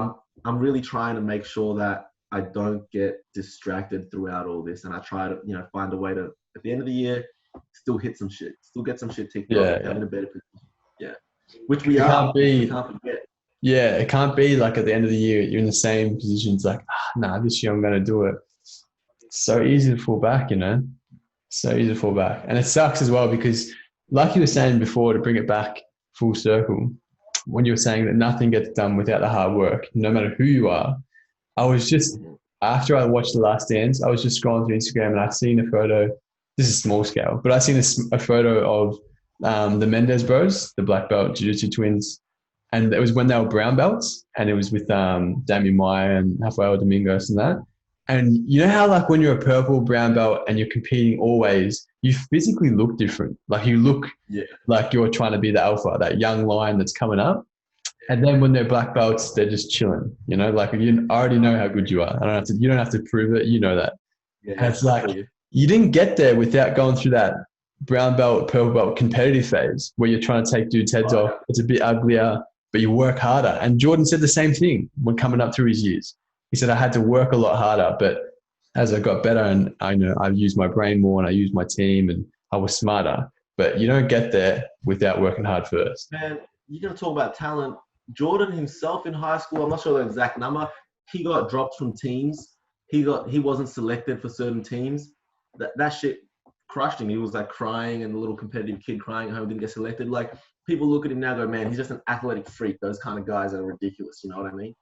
I'm really trying to make sure that I don't get distracted throughout all this, and I try to, you know, find a way to, at the end of the year, still hit some shit, still get some shit ticked off, have in a better position. Yeah, which we It are. can't be. We can't forget. Yeah, it can't be like at the end of the year you're in the same position. It's like, nah, this year I'm going to do it. It's so easy to fall back, you know. So easy to fall back, and it sucks as well because, like you were saying before, to bring it back full circle, when you were saying that nothing gets done without the hard work, no matter who you are. I was just, after I watched The Last Dance, I was just scrolling through Instagram and I'd seen a photo. This is small scale, but I'd seen a photo of the Mendez bros, the black belt jiu-jitsu twins. And it was when they were brown belts, and it was with Damian Maya and Rafael Domingos and that. And you know how like when you're a purple brown belt and you're competing always, you physically look different. Like you look like you're trying to be the alpha, that young lion that's coming up. And then when they're black belts, they're just chilling, you know, like you already know how good you are. You don't have to prove it. You know that. Yeah, And it's like, you didn't get there without going through that brown belt, purple belt competitive phase where you're trying to take dudes' heads off. It's a bit uglier, but you work harder. And Jordan said the same thing when coming up through his years. He said, I had to work a lot harder, but as I got better and I used my brain more and I used my team and I was smarter. But you don't get there without working hard first. Man, you're going to talk about talent. Jordan himself in high school, I'm not sure the exact number, he got dropped from teams. He wasn't selected for certain teams. That shit crushed him. He was like crying, and the little competitive kid crying at home didn't get selected. Like people look at him now and go, man, he's just an athletic freak. Those kind of guys are ridiculous. You know what I mean?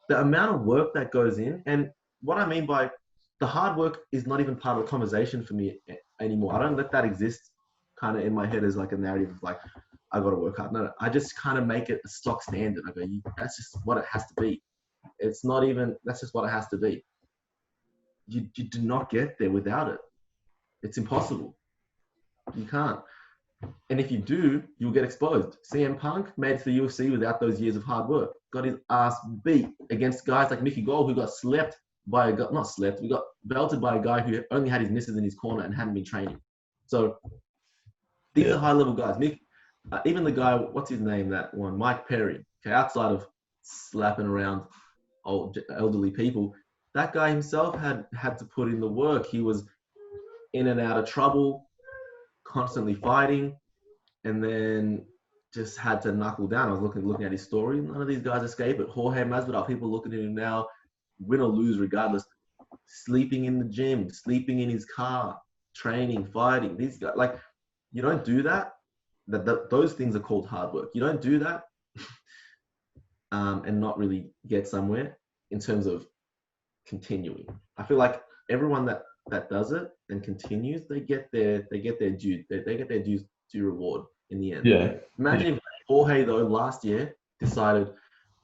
The amount of work that goes in, and what I mean by the hard work is not even part of the conversation for me anymore. I don't let that exist kind of in my head as like a narrative of like, I got to work hard. No, I just kind of make it a stock standard. I go, that's just what it has to be. It's not even, that's just what it has to be. You do not get there without it. It's impossible. You can't. And if you do, you'll get exposed. CM Punk made it to the UFC without those years of hard work. Got his ass beat against guys like Mickey Gall, who got slept by a guy, not slept, we got belted by a guy who only had his misses in his corner and hadn't been training. So these are high level guys. Even the guy, what's his name, that one, Mike Perry, okay, outside of slapping around old elderly people, that guy himself had to put in the work. He was in and out of trouble, constantly fighting, and then just had to knuckle down. I was looking at his story. None of these guys escape it. Jorge Masvidal, people looking at him now, win or lose regardless, sleeping in the gym, sleeping in his car, training, fighting. These guys, like, you don't do that. Those things are called hard work. You don't do that and not really get somewhere in terms of continuing. I feel like everyone that does it and continues, they get their due due reward in the end. Yeah. Imagine if Jorge though last year decided,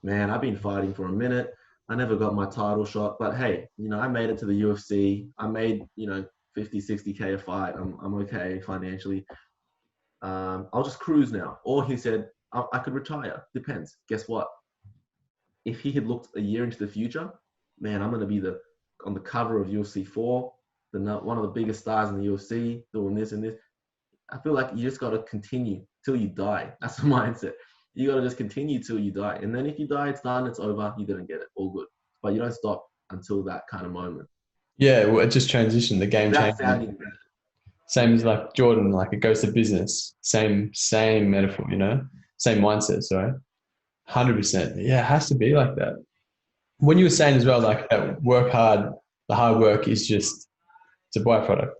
man, I've been fighting for a minute. I never got my title shot, but hey, I made it to the UFC. I made 50, 60K a fight. I'm okay financially. I'll just cruise now. Or he said, I could retire. Depends. Guess what? If he had looked a year into the future, man, I'm going to be on the cover of UFC 4, one of the biggest stars in the UFC, doing this and this. I feel like you just got to continue till you die. That's the mindset. You got to just continue till you die. And then if you die, it's done, it's over, you didn't get it, all good. But you don't stop until that kind of moment. Yeah, well, it just transitioned. The game Without changed. sounding Same as like Jordan, like it goes to business. Same metaphor, same mindset. Sorry, 100%. Yeah, it has to be like that. When you were saying as well, like that work hard, the hard work is just it's a byproduct.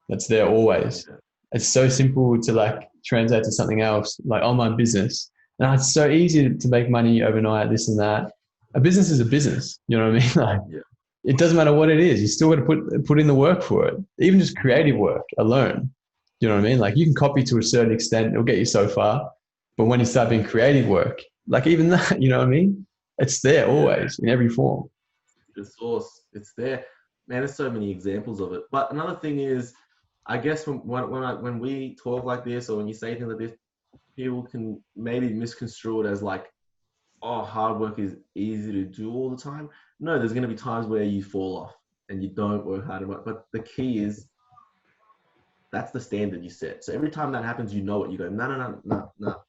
That's there always. It's so simple to like translate to something else, like online business. And it's so easy to make money overnight, this and that. A business is a business. You know what I mean? Like, yeah. it doesn't matter what it is. You still got to put in the work for it. Even just creative work alone. You know what I mean? Like you can copy to a certain extent. It'll get you so far. But when you start doing creative work, like even that, you know what I mean? It's there always in every form. The source, it's there. Man, there's so many examples of it. But another thing is, I guess when we talk like this or when you say things like this, people can maybe misconstrue it as like, oh, hard work is easy to do all the time. No, there's going to be times where you fall off and you don't work hard enough. But the key is that's the standard you set. So every time that happens, you know it. You go, no.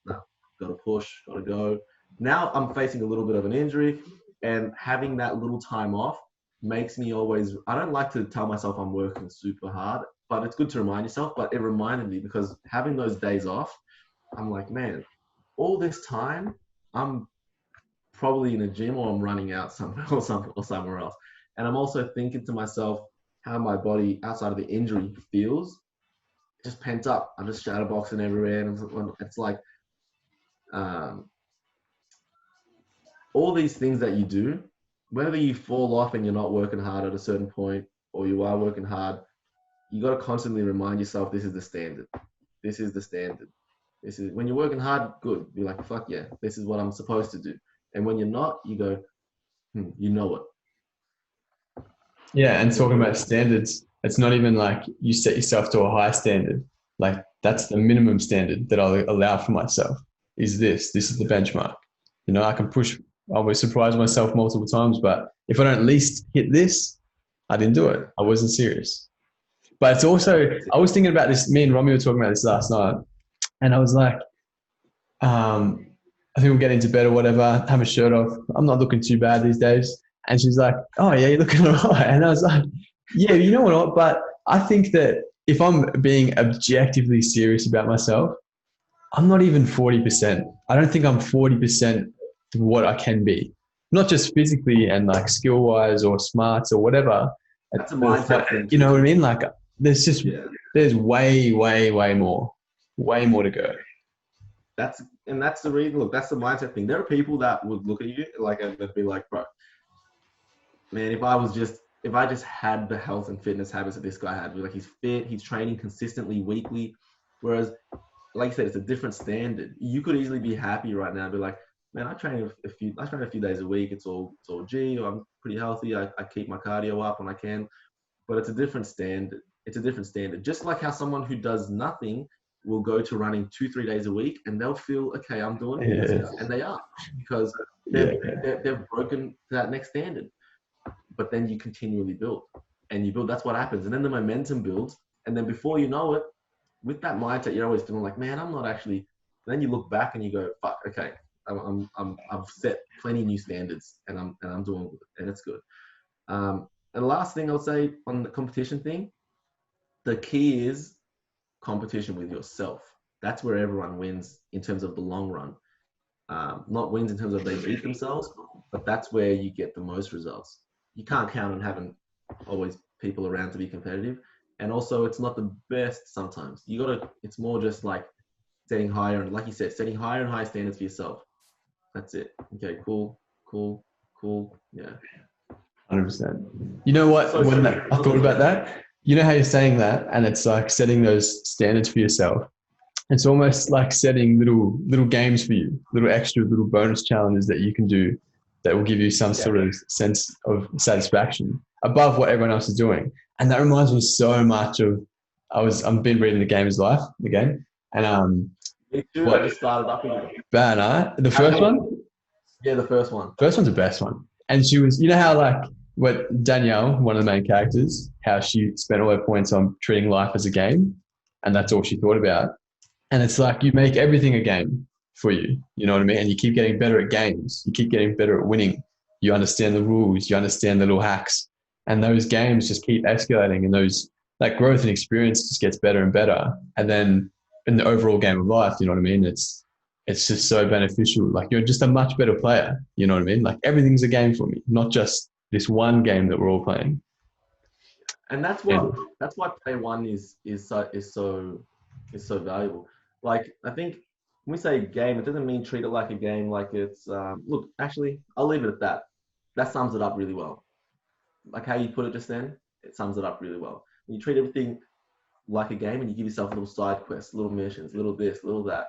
Got to push, got to go. Now I'm facing a little bit of an injury and having that little time off makes me always, I don't like to tell myself I'm working super hard, but it's good to remind yourself. But it reminded me because having those days off, I'm like, man, all this time, I'm probably in a gym or I'm running out somewhere or somewhere else. And I'm also thinking to myself how my body outside of the injury feels just pent up. I'm just shadowboxing everywhere. And it's like all these things that you do, whether you fall off and you're not working hard at a certain point or you are working hard, you got to constantly remind yourself this is the standard. This is the standard. This is when you're working hard, good. You're like, fuck yeah, this is what I'm supposed to do. And when you're not, you go, you know it. Yeah, and talking about standards, it's not even like you set yourself to a high standard. Like that's the minimum standard that I'll allow for myself. Is this? This is the benchmark. I can push. I always surprise myself multiple times, but if I don't at least hit this, I didn't do it. I wasn't serious. But it's also, I was thinking about this. Me and Romy were talking about this last night, and I was like, I think we'll get into bed or whatever, have a shirt off. I'm not looking too bad these days. And she's like, oh yeah, you're looking all right. And I was like, yeah, you know what? But I think that if I'm being objectively serious about myself, I'm not even 40%. I don't think I'm 40% what I can be. Not just physically and like skill wise or smarts or whatever. That's a mindset thing. You know what I mean? Like there's just, there's way more to go. That's the reason. Look, that's the mindset thing. There are people that would look at you like and they'd be like, bro, man, if I just had the health and fitness habits that this guy had, like he's fit, he's training consistently weekly. Whereas, like you said, it's a different standard. You could easily be happy right now and be like, man, I train a few days a week. It's all G. I'm pretty healthy. I keep my cardio up when I can. But it's a different standard. It's a different standard. Just like how someone who does nothing will go to running 2-3 days a week and they'll feel, okay, I'm doing this. And they are because they've broken that next standard. But then you continually build and you build. That's what happens. And then the momentum builds. And then before you know it, with that mindset, you're always feeling like, man, I'm not actually. Then you look back and you go, fuck, okay, I've set plenty new standards and I'm doing good and it's good. And the last thing I'll say on the competition thing, the key is competition with yourself. That's where everyone wins in terms of the long run. Not wins in terms of they beat themselves, but that's where you get the most results. You can't count on having always people around to be competitive. And also it's not the best sometimes. It's more just like setting higher and like you said, setting higher and higher standards for yourself. That's it. Okay, cool. Yeah. 100%. You know what? So When true. I thought about that, you know how you're saying that, and it's like setting those standards for yourself. It's almost like setting little games for you, little bonus challenges that you can do that will give you some sort of sense of satisfaction above what everyone else is doing. And that reminds me so much of I've been reading The Game is Life again, and Me too. I just started up again. Bad, the How first many? one. Yeah, the first one. First one's the best one. And she was, you know how like what Danielle, one of the main characters, how she spent all her points on treating life as a game, and that's all she thought about. And it's like you make everything a game for you. You know what I mean? And you keep getting better at games. You keep getting better at winning. You understand the rules. You understand the little hacks. And those games just keep escalating, and that growth and experience just gets better and better. And then in the overall game of life, you know what I mean? It's just so beneficial. Like you're just a much better player. You know what I mean? Like everything's a game for me, not just this one game that we're all playing. And that's why play one is so valuable. Like I think when we say game, it doesn't mean treat it like a game. Like it's look. Actually, I'll leave it at that. That sums it up really well. Like how you put it just then, it sums it up really well. When you treat everything like a game and you give yourself little side quests, little missions, little this, little that,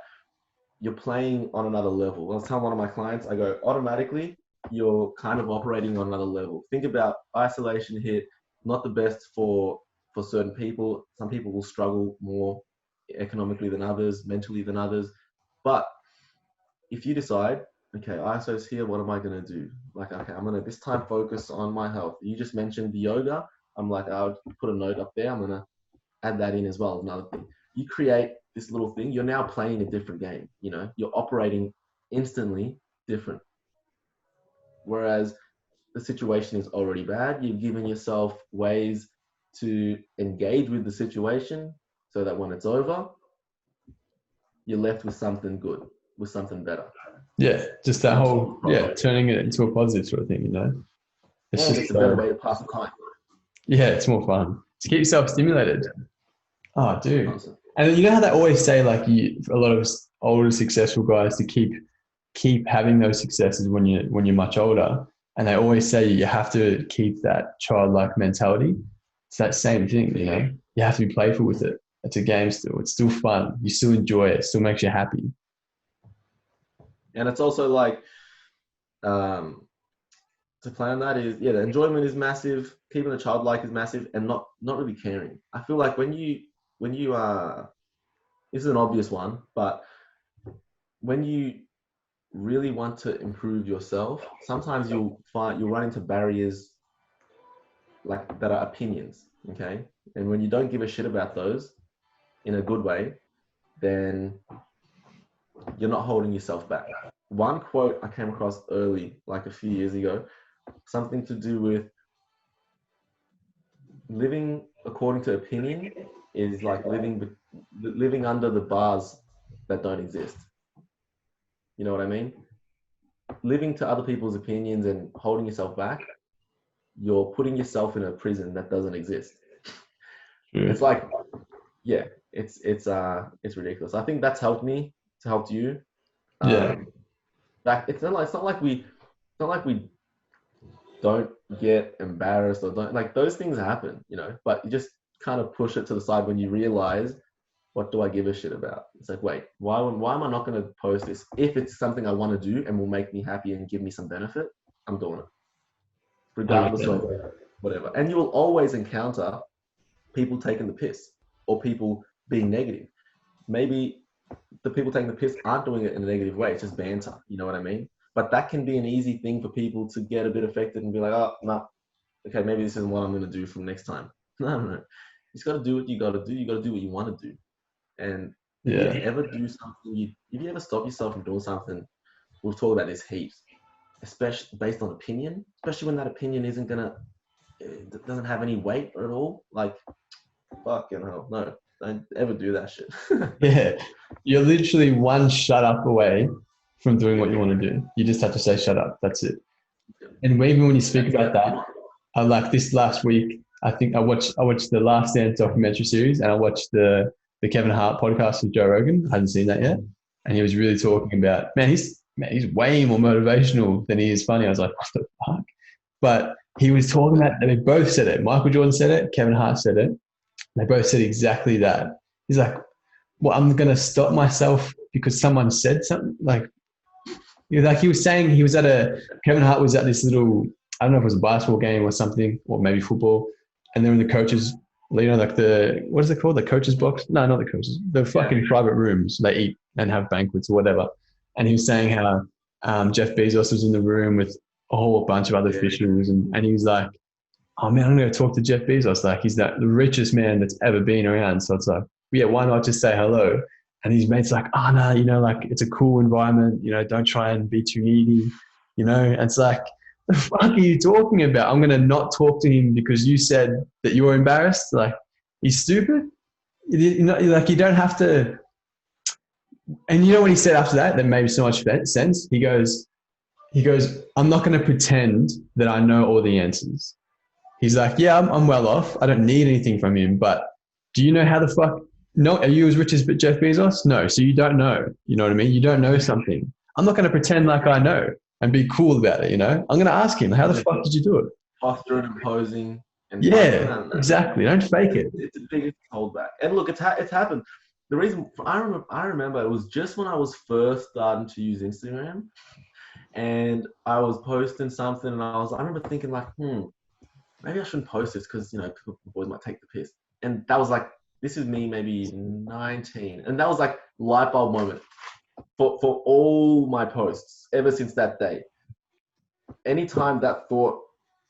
you're playing on another level. I was telling one of my clients, I go, automatically, you're kind of operating on another level. Think about isolation hit, not the best for certain people. Some people will struggle more economically than others, mentally than others. But if you decide, okay, ISO's here, what am I going to do? Like, okay, I'm going to this time focus on my health. You just mentioned the yoga. I'm like, I'll put a note up there. I'm going to add that in as well. Another thing. You create this little thing. You're now playing a different game. You know, you're operating instantly different. Whereas the situation is already bad. You've given yourself ways to engage with the situation so that when it's over, you're left with something good, with something better. Yeah, just that whole, turning it into a positive sort of thing, you know? It's a better way to pass the time. Yeah, it's more fun. To keep yourself stimulated. Oh, dude. Awesome. And you know how they always say, like, a lot of older successful guys to keep having those successes when you're much older. And they always say you have to keep that childlike mentality. It's that same thing, you know? You have to be playful with it. It's a game still. It's still fun. You still enjoy it. It still makes you happy. And it's also like, to play on that is, the enjoyment is massive. Keeping the childlike is massive, and not really caring. I feel like when you this is an obvious one, but when you really want to improve yourself, sometimes you'll run into barriers like that are opinions, okay? And when you don't give a shit about those in a good way, then you're not holding yourself back. One quote I came across early, like a few years ago, something to do with living according to opinion is like living under the bars that don't exist. You know what I mean? Living to other people's opinions and holding yourself back, you're putting yourself in a prison that doesn't exist. It's like, it's ridiculous. I think that's helped me to help you. It's not like we don't get embarrassed or don't, like, those things happen, you know, but you just kind of push it to the side when you realize, what do I give a shit about? It's like, wait, why am I not going to post this? If it's something I want to do and will make me happy and give me some benefit, I'm doing it, regardless of whatever. And you will always encounter people taking the piss or people being negative. Maybe the people taking the piss aren't doing it in a negative way. It's just banter. You know what I mean? But that can be an easy thing for people to get a bit affected and be like, oh, no, okay, maybe this isn't what I'm going to do from next time. No. You just got to do what you got to do. You got to do what you want to do. And if you ever do something, if you ever stop yourself from doing something, we've talked about this heaps, especially based on opinion, especially when that opinion it doesn't have any weight at all. Like, fucking hell, no, don't ever do that shit. Yeah, you're literally one shut up away from doing what you want to do. You just have to say shut up. That's it. And even when you speak about that, like this last week, I think I watched the Last Dance documentary series, and I watched the Kevin Hart podcast with Joe Rogan. I hadn't seen that yet, and he was really talking about, he's way more motivational than he is funny. I was like, what the fuck? But he was talking about, they both said it. Michael Jordan said it. Kevin Hart said it. They both said exactly that. He's like, well, I'm going to stop myself because someone said something. Like he was saying Kevin Hart was at this little, I don't know if it was a basketball game or something, or maybe football. And they're in the coaches, like what is it called? The coaches box? No, not the coaches. The fucking private rooms. They eat and have banquets or whatever. And he was saying how Jeff Bezos was in the room with a whole bunch of other officials. And he was like, oh man, I'm going to talk to Jeff Bezos. Like he's the richest man that's ever been around. So it's like, yeah, why not just say hello? And his mate's like, oh no, like it's a cool environment. Don't try and be too needy. And it's like, the fuck are you talking about? I'm going to not talk to him because you said that you were embarrassed. Like he's stupid. Like you don't have to. And you know what he said after that? That made so much sense. He goes, I'm not going to pretend that I know all the answers. He's like, yeah, I'm well off. I don't need anything from him. But do you know how the fuck? No, are you as rich as Jeff Bezos? No. So you don't know. You know what I mean? You don't know something. I'm not going to pretend like I know and be cool about it. I'm going to ask him, how the fuck did you do it? Posture and imposing. And yeah, exactly. Don't fake it. It's the biggest holdback. And look, it's happened. The reason I remember it was just when I was first starting to use Instagram, and I was posting something, and I remember thinking like, maybe I shouldn't post this because boys might take the piss. And that was like, this is me maybe 19, and that was like light bulb moment for all my posts ever since that day. Anytime that thought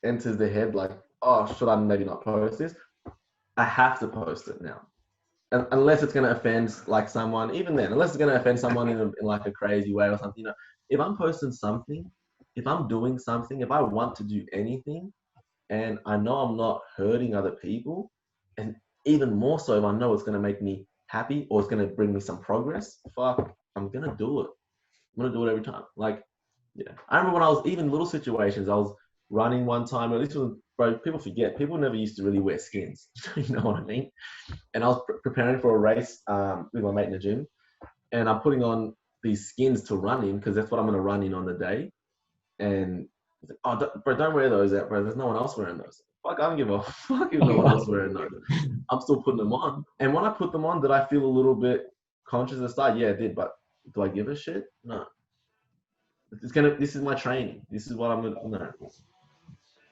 enters the head, like, oh, should I maybe not post this? I have to post it now. Unless it's going to offend like someone, even then, unless it's going to offend someone in like a crazy way or something, if I'm posting something, if I'm doing something, if I want to do anything, and I know I'm not hurting other people, and even more so if I know it's going to make me happy or it's going to bring me some progress, fuck, I'm going to do it. I'm going to do it every time. Like, yeah. I remember when I was, even little situations, I was running one time, or this was, bro, people forget, people never used to really wear skins. You know what I mean? And I was preparing for a race with my mate in the gym, and I'm putting on these skins to run in because that's what I'm going to run in on the day. And he's like, oh, don't wear those out, bro. There's no one else wearing those. Fuck, I don't give a fuck if no one else wearing those. I'm still putting them on. And when I put them on, did I feel a little bit conscious at the start? Yeah, I did. But do I give a shit? No. This is my training. This is what I'm going to, no.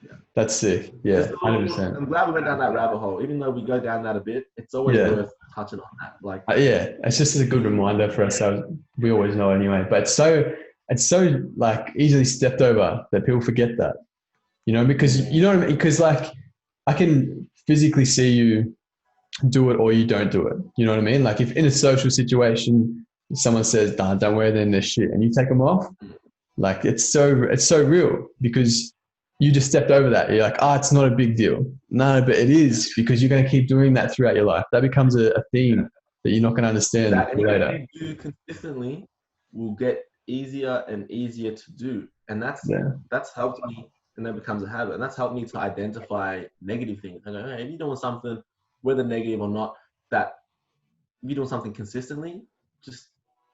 Yeah. That's sick. Yeah, 100%. I'm glad we went down that rabbit hole. Even though we go down that a bit, it's always worth touching on that. Like, yeah, it's just a good reminder for ourselves. We always know anyway. But it's so like easily stepped over that people forget that. Because you know what I mean? Because like I can physically see you do it or you don't do it. You know what I mean? Like if in a social situation someone says, don't wear them this shit, and you take them off, like it's so real because you just stepped over that. You're like, it's not a big deal. No, but it is, because you're going to keep doing that throughout your life. That becomes a theme that you're not going to understand later. That you do consistently will get easier and easier to do. And that's helped me, and that becomes a habit. And that's helped me to identify negative things. I go, hey, if you're doing something, whether negative or not, that if you're doing something consistently, just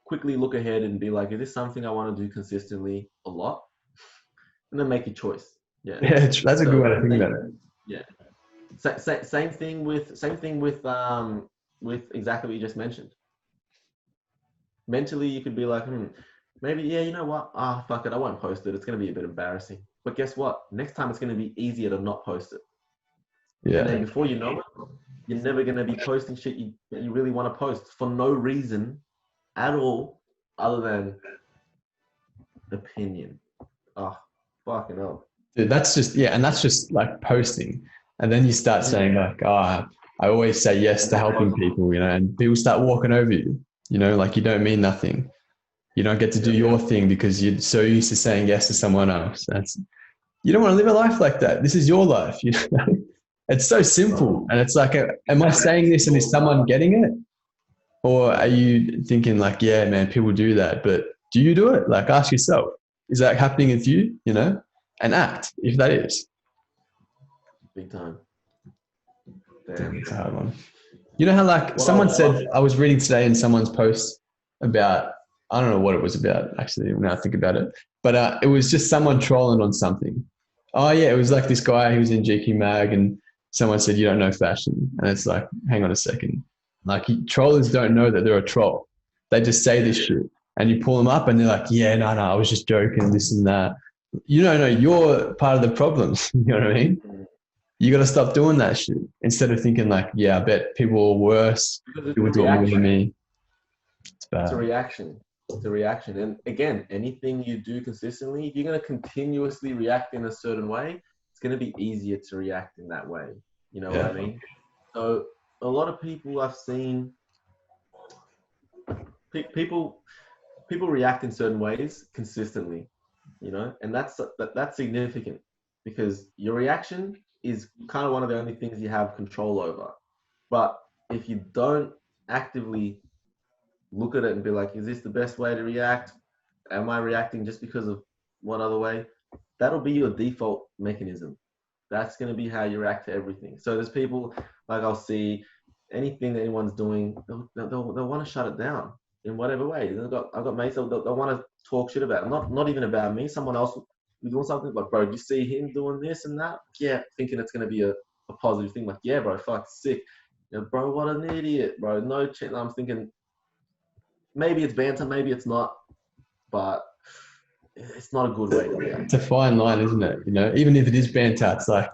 quickly look ahead and be like, is this something I want to do consistently a lot? And then make your choice. Yeah, that's a good way to think about it. Yeah, same thing with exactly what you just mentioned. Mentally, you could be like, maybe, yeah, you know what? Fuck it, I won't post it. It's going to be a bit embarrassing. But guess what? Next time it's going to be easier to not post it. Yeah. And then before you know it, you're never going to be posting shit that you really want to post for no reason at all other than opinion. Fucking hell. Dude, that's just like posting. And then you start saying like, I always say yes to helping people, and people start walking over you, like you don't mean nothing. You don't get to do your thing because you're so used to saying yes to someone else. You don't want to live a life like that. This is your life. It's so simple. And it's like, am I saying this and is someone getting it? Or are you thinking like, yeah, man, people do that, but do you do it? Like, ask yourself, is that happening with you, and act if that is. Big time. Damn, it's a hard one. You know how like someone said, I was reading today in someone's post about, I don't know what it was about actually, now I think about it, but it was just someone trolling on something. Oh yeah, it was like this guy who was in GQ Mag, and someone said you don't know fashion, and it's like, hang on a second, like trollers don't know that they're a troll. They just say this shit, and you pull them up, and they're like, yeah, no, no, I was just joking, this and that. You don't know you're part of the problem. You know what I mean? Mm. You got to stop doing that shit instead of thinking like, yeah, I bet people are worse. Because it's People a do it more than reaction. me. It's It's a bad. reaction. It's a reaction. And again, anything you do consistently, if you're going to continuously react in a certain way, it's going to be easier to react in that way. You know what I Yeah, mean? So a lot of people I've seen, people react in certain ways consistently, you know, and that's significant because your reaction is kind of one of the only things you have control over. But if you don't actively look at it and be like, is this the best way to react? Am I reacting just because of one other way? That'll be your default mechanism. That's going to be how you react to everything. So there's people like I'll see anything that anyone's doing, they'll want to shut it down in whatever way. I've got mates they'll want to talk shit about it. Not even about me. Someone else will be doing something like, bro, do you see him doing this and that? Yeah, thinking it's going to be a positive thing. Like, yeah, bro, fuck, sick. You know, bro, what an idiot, bro. No chance. I'm thinking maybe it's banter, maybe it's not, but it's not a good way to it's react. a fine line, isn't it? You know, even if it is banter, it's like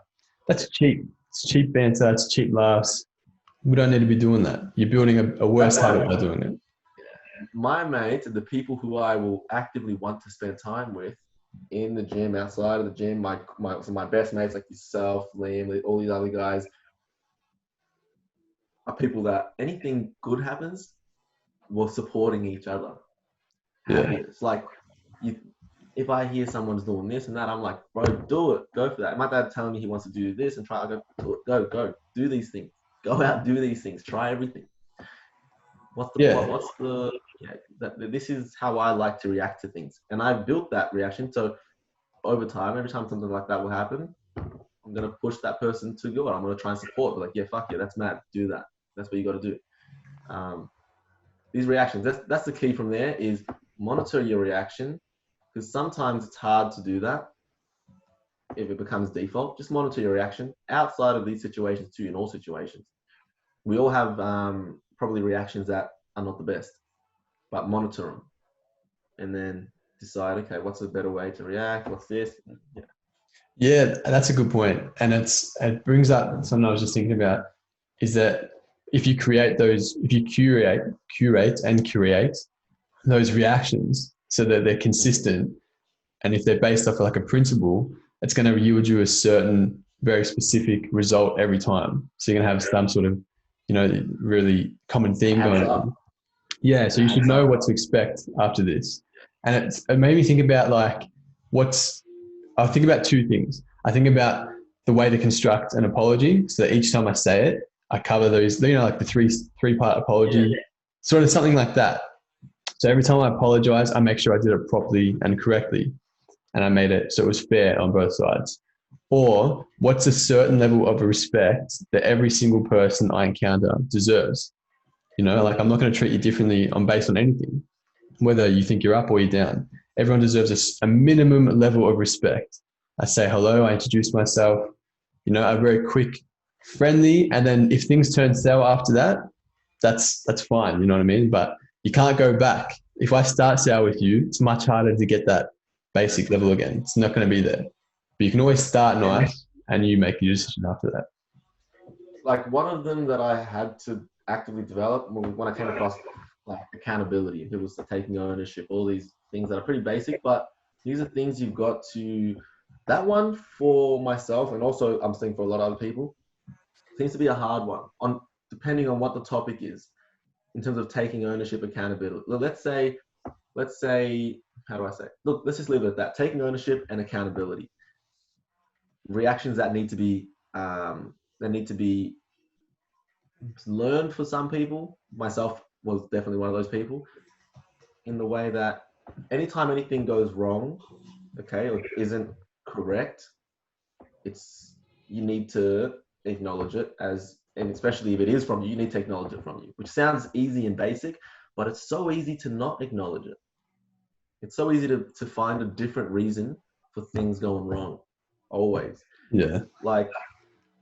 that's cheap. It's cheap banter. It's cheap laughs. We don't need to be doing that. You're building a worse That's why habit by doing it. my mates, the people who I will actively want to spend time with in the gym, outside of the gym, my best mates like yourself, Liam, all these other guys, are people that anything good happens, we're supporting each other. Yeah, Happiness. Like you, if I hear someone's doing this and that, I'm like, bro, do it. Go for that. My dad telling me he wants to do this and try. I go, do it. Go. Do these things. Go out, do these things. Try everything. What's the yeah, point? What's the yeah? This is how I like to react to things, and I've built that reaction. So over time, every time something like that will happen, I'm gonna push that person to go. I'm gonna try and support. But like, yeah, fuck yeah, that's mad. Do that. That's what you got to do. Um, these reactions. That's the key from there. Is monitor your reaction because sometimes it's hard to do that if it becomes default. Just monitor your reaction outside of these situations too. In all situations, we all have probably reactions that are not the best, but monitor them and then decide, okay, what's a better way to react? What's this? Yeah. yeah. That's a good point, and it brings up something I was just thinking about. Is that if you create those, if you curate and curate those reactions so that they're consistent, and if they're based off like a principle, it's going to yield you a certain very specific result every time. So you're going to have some sort of, really common theme Adds going up. on. Yeah, It so you should adds know up. what to expect after this. And it made me think about like what's, I think about two things. I think about the way to construct an apology so that each time I say it, I cover those, like the three-part Yeah. apology, sort of something like that. So every time I apologize, I make sure I did it properly and correctly, and I made it so it was fair on both sides. Or what's a certain level of respect that every single person I encounter deserves? Like I'm not going to treat you differently on based on anything, whether you think you're up or you're down. Everyone deserves a minimum level of respect. I say hello, I introduce myself, a very quick, friendly, and then if things turn sour after that, that's fine. You know what I mean? But you can't go back. If I start sour with you, it's much harder to get that basic level again. It's not going to be there. But you can always start And nice, and you make your decision after that. like one of them that I had to actively develop when I came across like accountability, it was taking ownership, all these things that are pretty basic, but these are things you've got to. That one for myself, and also I'm saying for a lot of other people, seems to be a hard one on depending on what the topic is in terms of taking ownership, accountability. Let's say, how do I say? Look, let's just leave it at that. Taking ownership and accountability, reactions that need to be learned for some people. Myself was definitely one of those people. In the way that anytime anything goes wrong, okay, or isn't correct, it's you need to acknowledge it as, and especially if it is from you, you need to acknowledge it from you. Which sounds easy and basic, but it's so easy to not acknowledge it. It's so easy to find a different reason for things going wrong. always. Yeah. Like,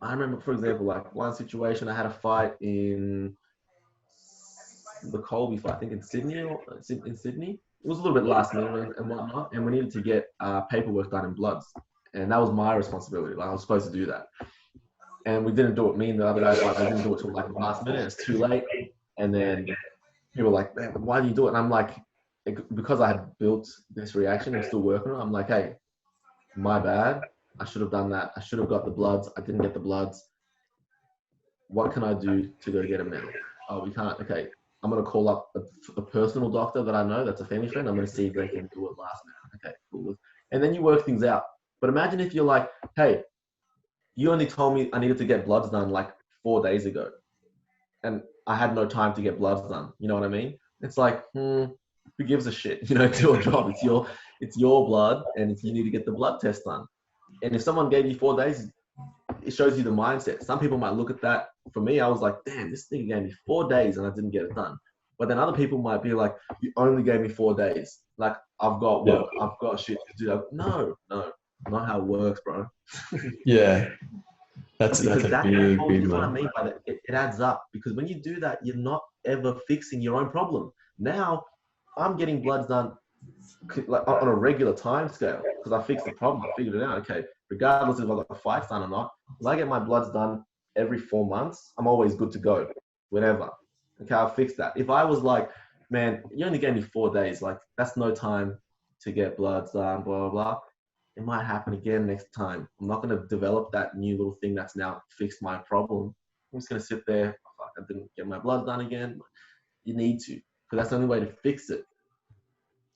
I remember, for example, like one situation, I had a fight in the Colby fight, I think in Sydney in Sydney. It was a little bit last minute and whatnot, and we needed to get paperwork done in bloods, and that was my responsibility. Like I was supposed to do that, and we didn't do it. Me and the other guys, like, we didn't do it till like the last minute. It's too late, and then people were like, "Man, why do you do it?" And I'm like, because I had built this reaction and still working on it. I'm like, "Hey, my bad. I should have done that. I should have got the bloods. I didn't get the bloods. What can I do to go get them now? Oh, we can't. Okay, I'm gonna call up a personal doctor that I know that's a family friend. I'm gonna see if they can do it last minute. Okay, cool. And then you work things out. But imagine if you're like, hey, you only told me I needed to get bloods done like 4 days ago, and I had no time to get bloods done. You know what I mean? It's like, who gives a shit? You know, it's your job. It's your blood, and you need to get the blood test done. And if someone gave you 4 days, it shows you the mindset. Some people might look at that. For me, I was like, damn, this thing gave me 4 days and I didn't get it done. But then other people might be like, you only gave me 4 days. Like I've got work, I've got shit to do. No, not how it works, bro. Yeah. That's a big that's what I one. mean by that. It adds up, because when you do that, you're not ever fixing your own problem. Now I'm getting bloods done like on a regular time scale because I fixed the problem. I figured it out. Okay, regardless if I got the fights done or not, because I get my bloods done every 4 months, I'm always good to go. Whenever. Okay, I'll fix that. If I was like, man, you only gave me 4 days, like that's no time to get bloods done, blah blah blah. It might happen again next time. I'm not going to develop that new little thing that's now fixed my problem. I'm just going to sit there. Oh, fuck, I didn't get my blood done again. You need to, because that's the only way to fix it.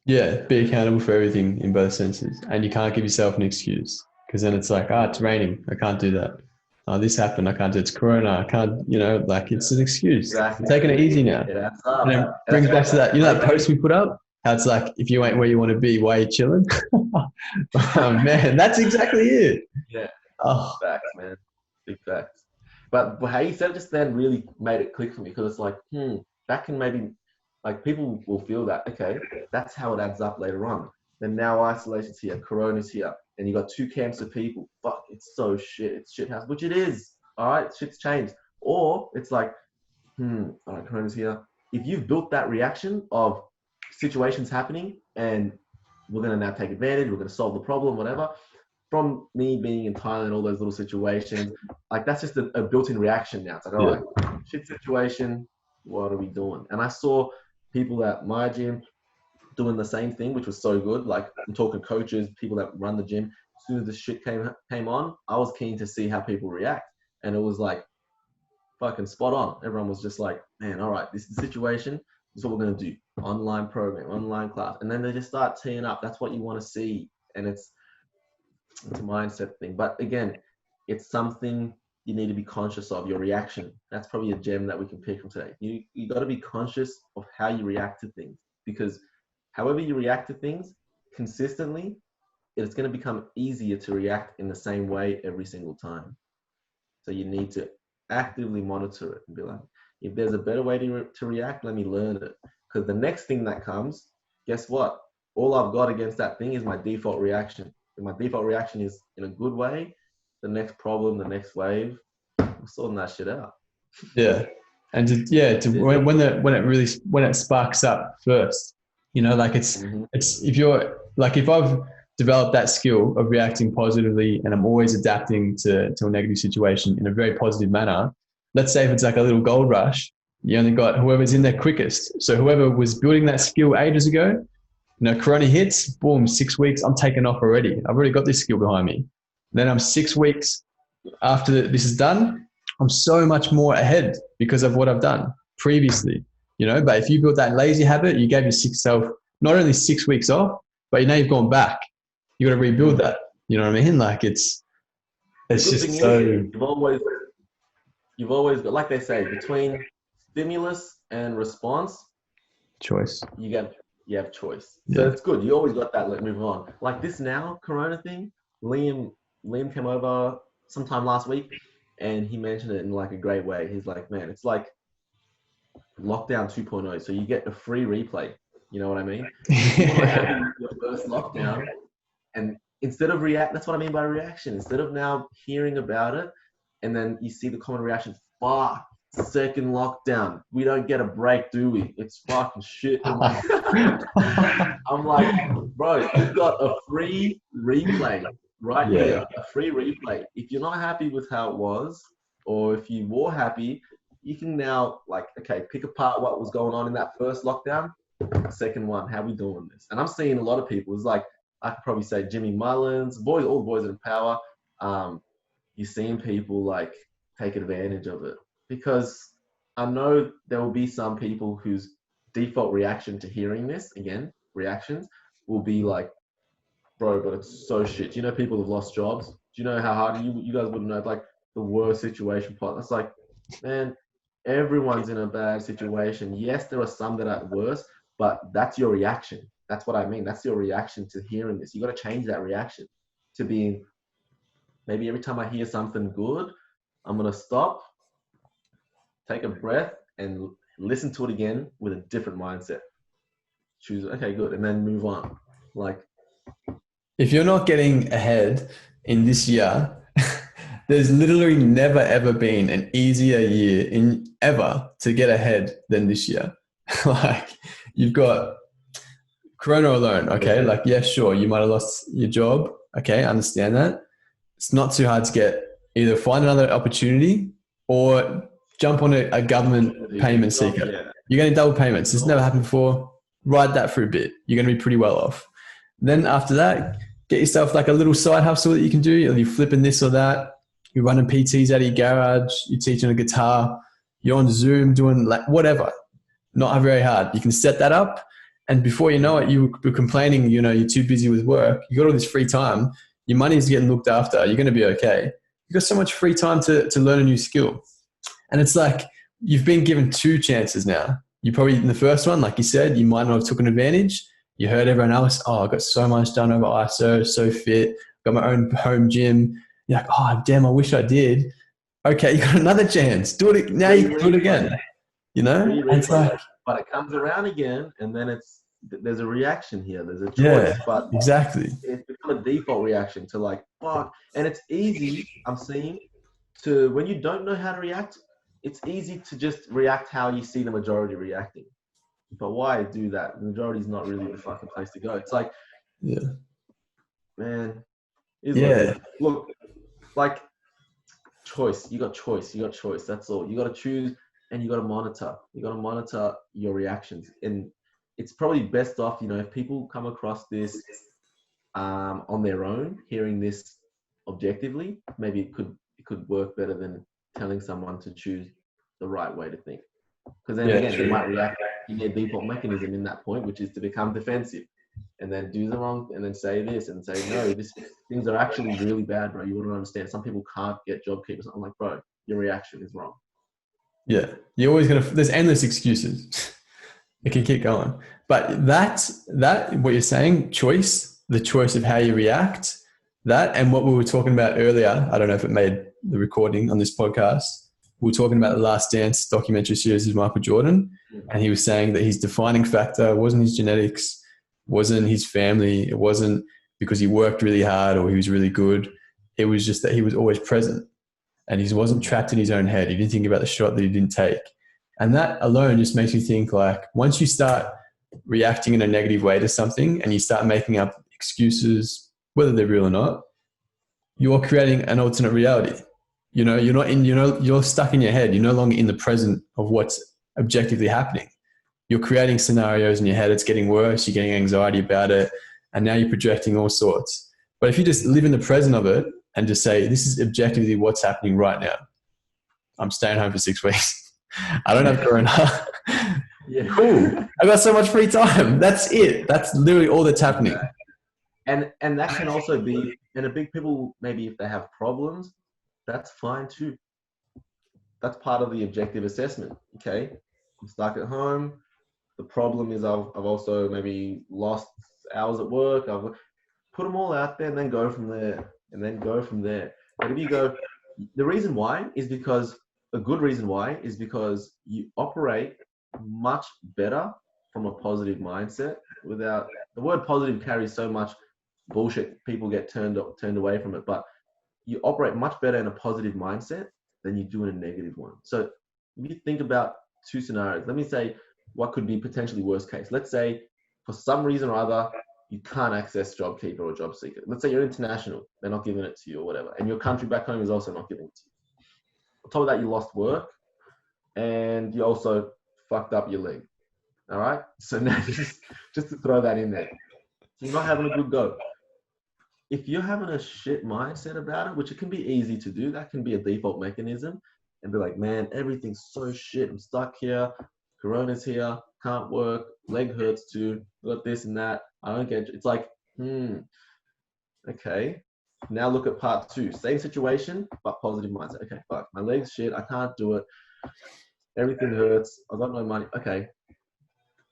Yeah, be accountable for everything in both senses. And you can't give yourself an excuse, because then it's like, it's raining. I can't do that. Oh, this happened. I can't do it. It's Corona. I can't, like it's an excuse. Exactly. I'm taking it easy now. It adds up. And it brings back to that, that post we put up? How it's like, if you ain't where you want to be, why are you chilling? Oh, man, that's exactly it. Yeah. Oh. Facts, man. Big facts. But how you said it just then really made it click for me, because it's like, that can maybe, like, people will feel that, okay, that's how it adds up later on. Then now isolation's here, Corona's here, and you got two camps of people. Fuck, it's so shit. It's shit house, which it is. All right, shit's changed. Or it's like, all right, Corona's here. If you've built that reaction of situations happening and we're going to now take advantage, we're going to solve the problem, whatever. From me being in Thailand, all those little situations, like that's just a built-in reaction now. It's like, all right, shit situation, what are we doing? And I saw people at my gym doing the same thing, which was so good. Like I'm talking coaches, people that run the gym. As soon as the shit came on, I was keen to see how people react. And it was like fucking spot on. Everyone was just like, man, all right, this is the situation. This is what we're going to do. Online program, online class. And then they just start teeing up. That's what you want to see. And it's a mindset thing. But again, it's something you need to be conscious of, your reaction. That's probably a gem that we can pick from today. You got to be conscious of how you react to things, because however you react to things consistently, it's going to become easier to react in the same way every single time. So you need to actively monitor it and be like, if there's a better way to react, let me learn it. Because the next thing that comes, guess what? All I've got against that thing is my default reaction. If my default reaction is in a good way, the next problem, the next wave, I'm sorting that shit out. Yeah. And when it sparks up first, like it's if I've developed that skill of reacting positively and I'm always adapting to a negative situation in a very positive manner. Let's say if it's like a little gold rush, you only got whoever's in there quickest. So whoever was building that skill ages ago, Corona hits, boom, 6 weeks, I'm taking off already. I've already got this skill behind me. Then I'm 6 weeks after this is done, I'm so much more ahead because of what I've done previously, but if you built that lazy habit, you gave yourself not only 6 weeks off, but now you've gone back. You got to rebuild that. You know what I mean? Like it's just so. You've always got, like they say, between stimulus and response, choice. You have choice. So it's good. You always got that. Let's move on. Like this now, Corona thing. Liam came over sometime last week, and he mentioned it in like a great way. He's like, man, it's like lockdown 2.0. So you get a free replay. You know what I mean? You want to have your first lockdown, and instead of react, that's what I mean by reaction. Instead of now hearing about it, and then you see the common reaction, fuck, second lockdown. We don't get a break, do we? It's fucking shit. I'm like, bro, you've got a free replay right Yeah. here, a free replay. If you're not happy with how it was, or if you were happy, you can now, like, okay, pick apart what was going on in that first lockdown. Second one, how we doing this? And I'm seeing a lot of people. It's like, I could probably say Jimmy Mullins, boys, all the boys in power. You're seeing people like take advantage of it, because I know there will be some people whose default reaction to hearing this, again, reactions, will be like, bro, but it's so shit. You know, people have lost jobs. Do you know how hard you guys wouldn't know, like the worst situation part? That's like, man, everyone's in a bad situation. Yes, there are some that are worse, but that's your reaction. That's what I mean. That's your reaction to hearing this. You got to change that reaction to being, maybe every time I hear something good, I'm going to stop, take a breath, and listen to it again with a different mindset. Choose, okay, good, and then move on. Like, If you're not getting ahead in this year, there's literally never ever been an easier year in ever to get ahead than this year. Like, you've got Corona alone. Okay. Like, yeah, sure. You might have lost your job. Okay. I understand that. It's not too hard to get, either find another opportunity or jump on a government payment seeker. yeah. You're getting double payments. This never happened before. Ride that for a bit. You're going to be pretty well off. Then after that, get yourself like a little side hustle that you can do. You're flipping this or that. You're running PTs out of your garage. You're teaching a guitar. You're on Zoom doing like whatever. Not very hard. You can set that up. And before you know it, you were complaining, you know, you're too busy with work. You got all this free time. Your money is getting looked after. You're going to be okay. You've got so much free time to learn a new skill. And it's like, you've been given two chances now. You probably, in the first one, like you said, you might not have taken advantage. You heard everyone else, oh, I got so much done over ISO, so fit, got my own home gym. You're like, oh, damn, I wish I did. Okay, you got another chance. Do it. Now you can do it again. You know? And it's like, but it comes around again, and then there's a reaction here. There's a choice, yeah, but exactly. It's become a default reaction to like, fuck. And it's easy, I'm seeing, to, when you don't know how to react, it's easy to just react how you see the majority reacting. But why do that? The majority is not really the fucking place to go. It's like, yeah, man, yeah, look, like, choice. You got choice. You got choice. That's all. You got to choose, and you got to monitor. You got to monitor your reactions. And it's probably best off, you know, if people come across this on their own, hearing this objectively, maybe it could work better than telling someone to choose the right way to think. Because then again, you might react in their default mechanism in that point, which is to become defensive, and then do the wrong, and then say this and say, no, things are actually really bad, bro. You wouldn't understand. Some people can't get job keepers. I'm like, bro, your reaction is wrong. yeah. You're always there's endless excuses. It can keep going. But that what you're saying, the choice of how you react, that, and what we were talking about earlier, I don't know if it made the recording on this podcast. We were talking about the Last Dance documentary series with Michael Jordan, and he was saying that his defining factor wasn't his genetics, wasn't his family, it wasn't because he worked really hard or he was really good. It was just that he was always present, and he wasn't trapped in his own head. He didn't think about the shot that he didn't take. And that alone just makes me think, like, once you start reacting in a negative way to something and you start making up excuses, whether they're real or not, you're creating an alternate reality. You know, you're stuck in your head. You're no longer in the present of what's objectively happening. You're creating scenarios in your head. It's getting worse. You're getting anxiety about it. And now you're projecting all sorts. But if you just live in the present of it and just say, this is objectively what's happening right now. I'm staying home for 6 weeks. I don't have corona. Yeah. Cool. I got so much free time. That's it. That's literally all that's happening. And that can also be, and a big people, maybe if they have problems, that's fine too. That's part of the objective assessment. Okay, I'm stuck at home. The problem is I've also maybe lost hours at work. I've put them all out there and then go from there. But if you go, the reason why is because, a good reason why is because you operate much better from a positive mindset. Without, the word positive carries so much bullshit. People get turned away from it, but you operate much better in a positive mindset than you do in a negative one. So if you think about two scenarios, let me say what could be potentially worst case. Let's say for some reason or other, you can't access JobKeeper or JobSeeker. Let's say you're international, they're not giving it to you or whatever, and your country back home is also not giving it to you. On top of that, you lost work and you also fucked up your leg. All right. So now just to throw that in there, you're not having a good go. If you're having a shit mindset about it, which it can be easy to do, that can be a default mechanism, and be like, man, everything's so shit. I'm stuck here. Corona's here. Can't work. Leg hurts too. Got this and that. I don't get it. It's like, okay. Now look at part two. Same situation, but positive mindset. Okay, fuck. My leg's shit. I can't do it. Everything hurts. I've got no money. Okay.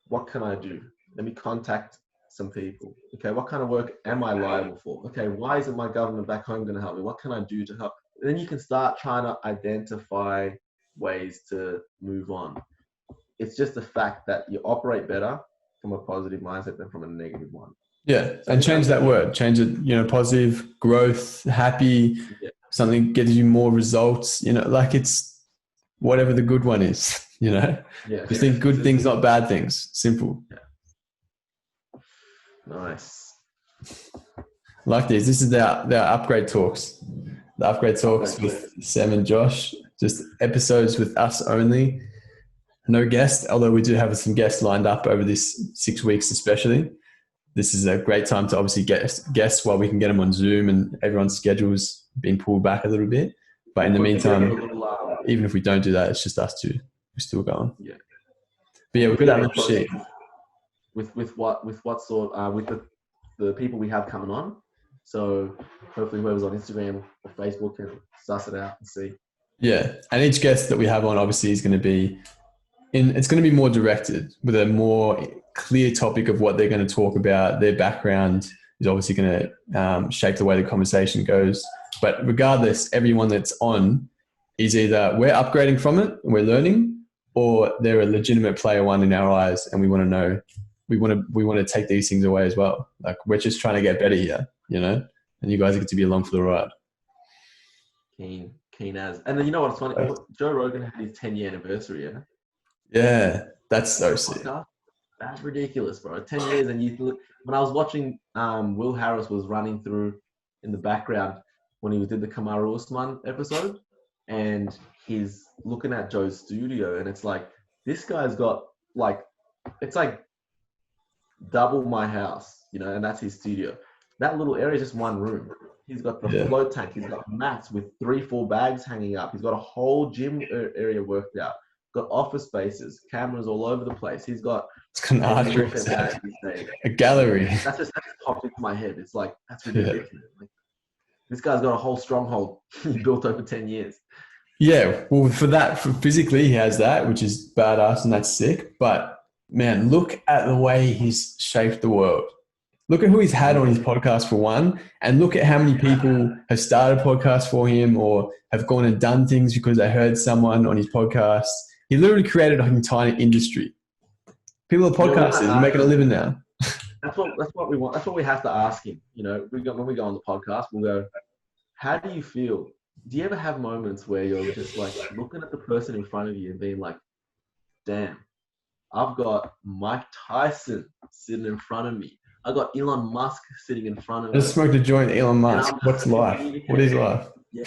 What can I do? Let me contact some people. Okay, what kind of work am I liable for? Okay, why isn't my government back home going to help me? What can I do to help? And then you can start trying to identify ways to move on. It's just the fact that you operate better from a positive mindset than from a negative one. Yeah, and change that word. Change it, positive, growth, happy, something gets you more results, like it's whatever the good one is, Yeah. You think good things, not bad things. Simple. Yeah. Nice. Like this. This is the upgrade talks. The upgrade talks with Sem and Josh. Just episodes with us only. No guest, although we do have some guests lined up over this 6 weeks especially. This is a great time to obviously get guests while we can get them on Zoom and everyone's schedule's been pulled back a little bit. But in the meantime, even if we don't do that, it's just us two. We're still going. Yeah. But yeah, we've got that little sheet. With the people we have coming on. So hopefully whoever's on Instagram or Facebook can suss it out and see. Yeah. And each guest that we have on obviously is going to be it's going to be more directed with a more clear topic of what they're going to talk about. Their background is obviously going to shape the way the conversation goes. But regardless, everyone that's on is either we're upgrading from it and we're learning, or they're a legitimate player one in our eyes, and we want to know. We want to take these things away as well. Like we're just trying to get better here, and you guys get to be along for the ride. Keen as. And then you know what's funny? Joe Rogan had his 10-year anniversary, yeah? Yeah, that's so sick. That's ridiculous, bro. 10 years, and when I was watching, Will Harris was running through in the background when he did the Kamaru Usman episode, and he's looking at Joe's studio, and it's like, this guy's got it's like double my house, and that's his studio. That little area is just one room. He's got the float tank. He's got mats with 3-4 bags hanging up. He's got a whole gym area worked out. Got office spaces, cameras all over the place. He's got a gallery. That just popped into my head. It's like, that's ridiculous. Yeah. This guy's got a whole stronghold he built over 10 years. Yeah, well, for physically, he has that, which is badass and that's sick. But man, look at the way he's shaped the world. Look at who he's had on his podcast for one, and look at how many people have started podcasts for him or have gone and done things because they heard someone on his podcast. He literally created an entire industry. People are podcasters, you're making a living now. That's what we want. That's what we have to ask him. When we go on the podcast, we'll go, how do you feel? Do you ever have moments where you're just like looking at the person in front of you and being like, damn, I've got Mike Tyson sitting in front of me. I got Elon Musk sitting in front of me. Just smoked a joint, Elon Musk. What's life? What is life? Yeah,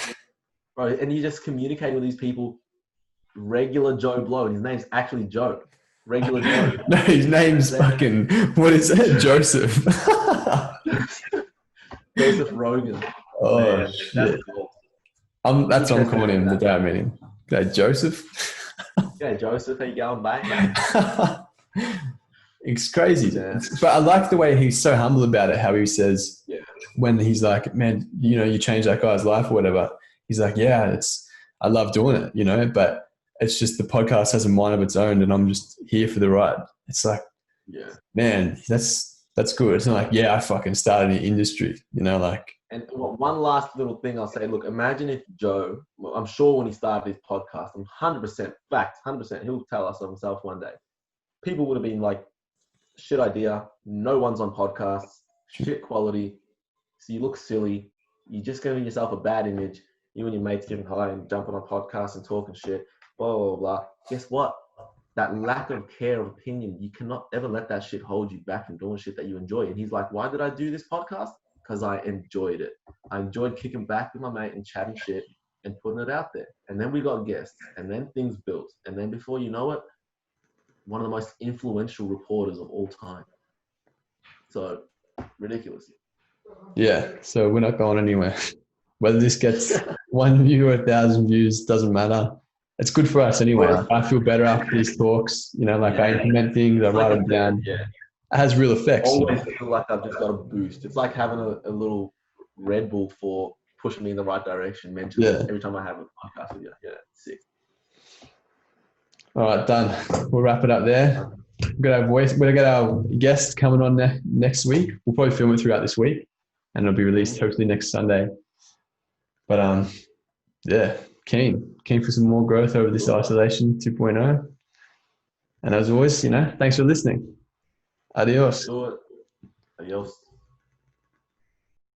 bro. And you just communicate with these people. Regular Joe Blow, and his name's actually Joe. Regular Joe. No, his name's fucking, what is it? Joseph. Joseph Rogan. Oh, man, shit. That's what I'm calling him the day I meet him. Okay, Joseph. Yeah, Joseph, how you going, mate? It's crazy. Yeah. But I like the way he's so humble about it, how he says when he's like, man, you changed that guy's life or whatever. He's like, yeah, I love doing it, but it's just the podcast has a mind of its own and I'm just here for the ride. It's like, man, that's good. It's not like, I fucking started in the industry, And one last little thing I'll say, look, imagine if Joe, I'm sure when he started his podcast, I'm 100%, he'll tell us of himself one day. People would have been like, shit idea. No one's on podcasts, shit quality. So you look silly. You're just giving yourself a bad image. You and your mates getting high and jumping on podcasts and talking shit, blah, blah, blah. Guess what? That lack of care of opinion, you cannot ever let that shit hold you back from doing shit that you enjoy. And he's like, why did I do this podcast? Because I enjoyed it. I enjoyed kicking back with my mate and chatting shit and putting it out there. And then we got guests, and then things built. And then before you know it, one of the most influential reporters of all time. So ridiculous. Yeah. So we're not going anywhere. Whether this gets 1 view or 1,000 views, doesn't matter. It's good for us anyway. Like, I feel better after these talks. You know, like I implement things, I write them down. Yeah. It has real effects. Always feel like I've just got a boost. It's like having a little Red Bull for pushing me in the right direction mentally. Yeah. Every time I have a podcast with you. Yeah, sick. All right, done. We'll wrap it up there. We're gonna get our guest coming on next week. We'll probably film it throughout this week, and it'll be released hopefully next Sunday. But yeah, keen for some more growth over this isolation 2.0. And as always, thanks for listening. Adios. Do it. Adios.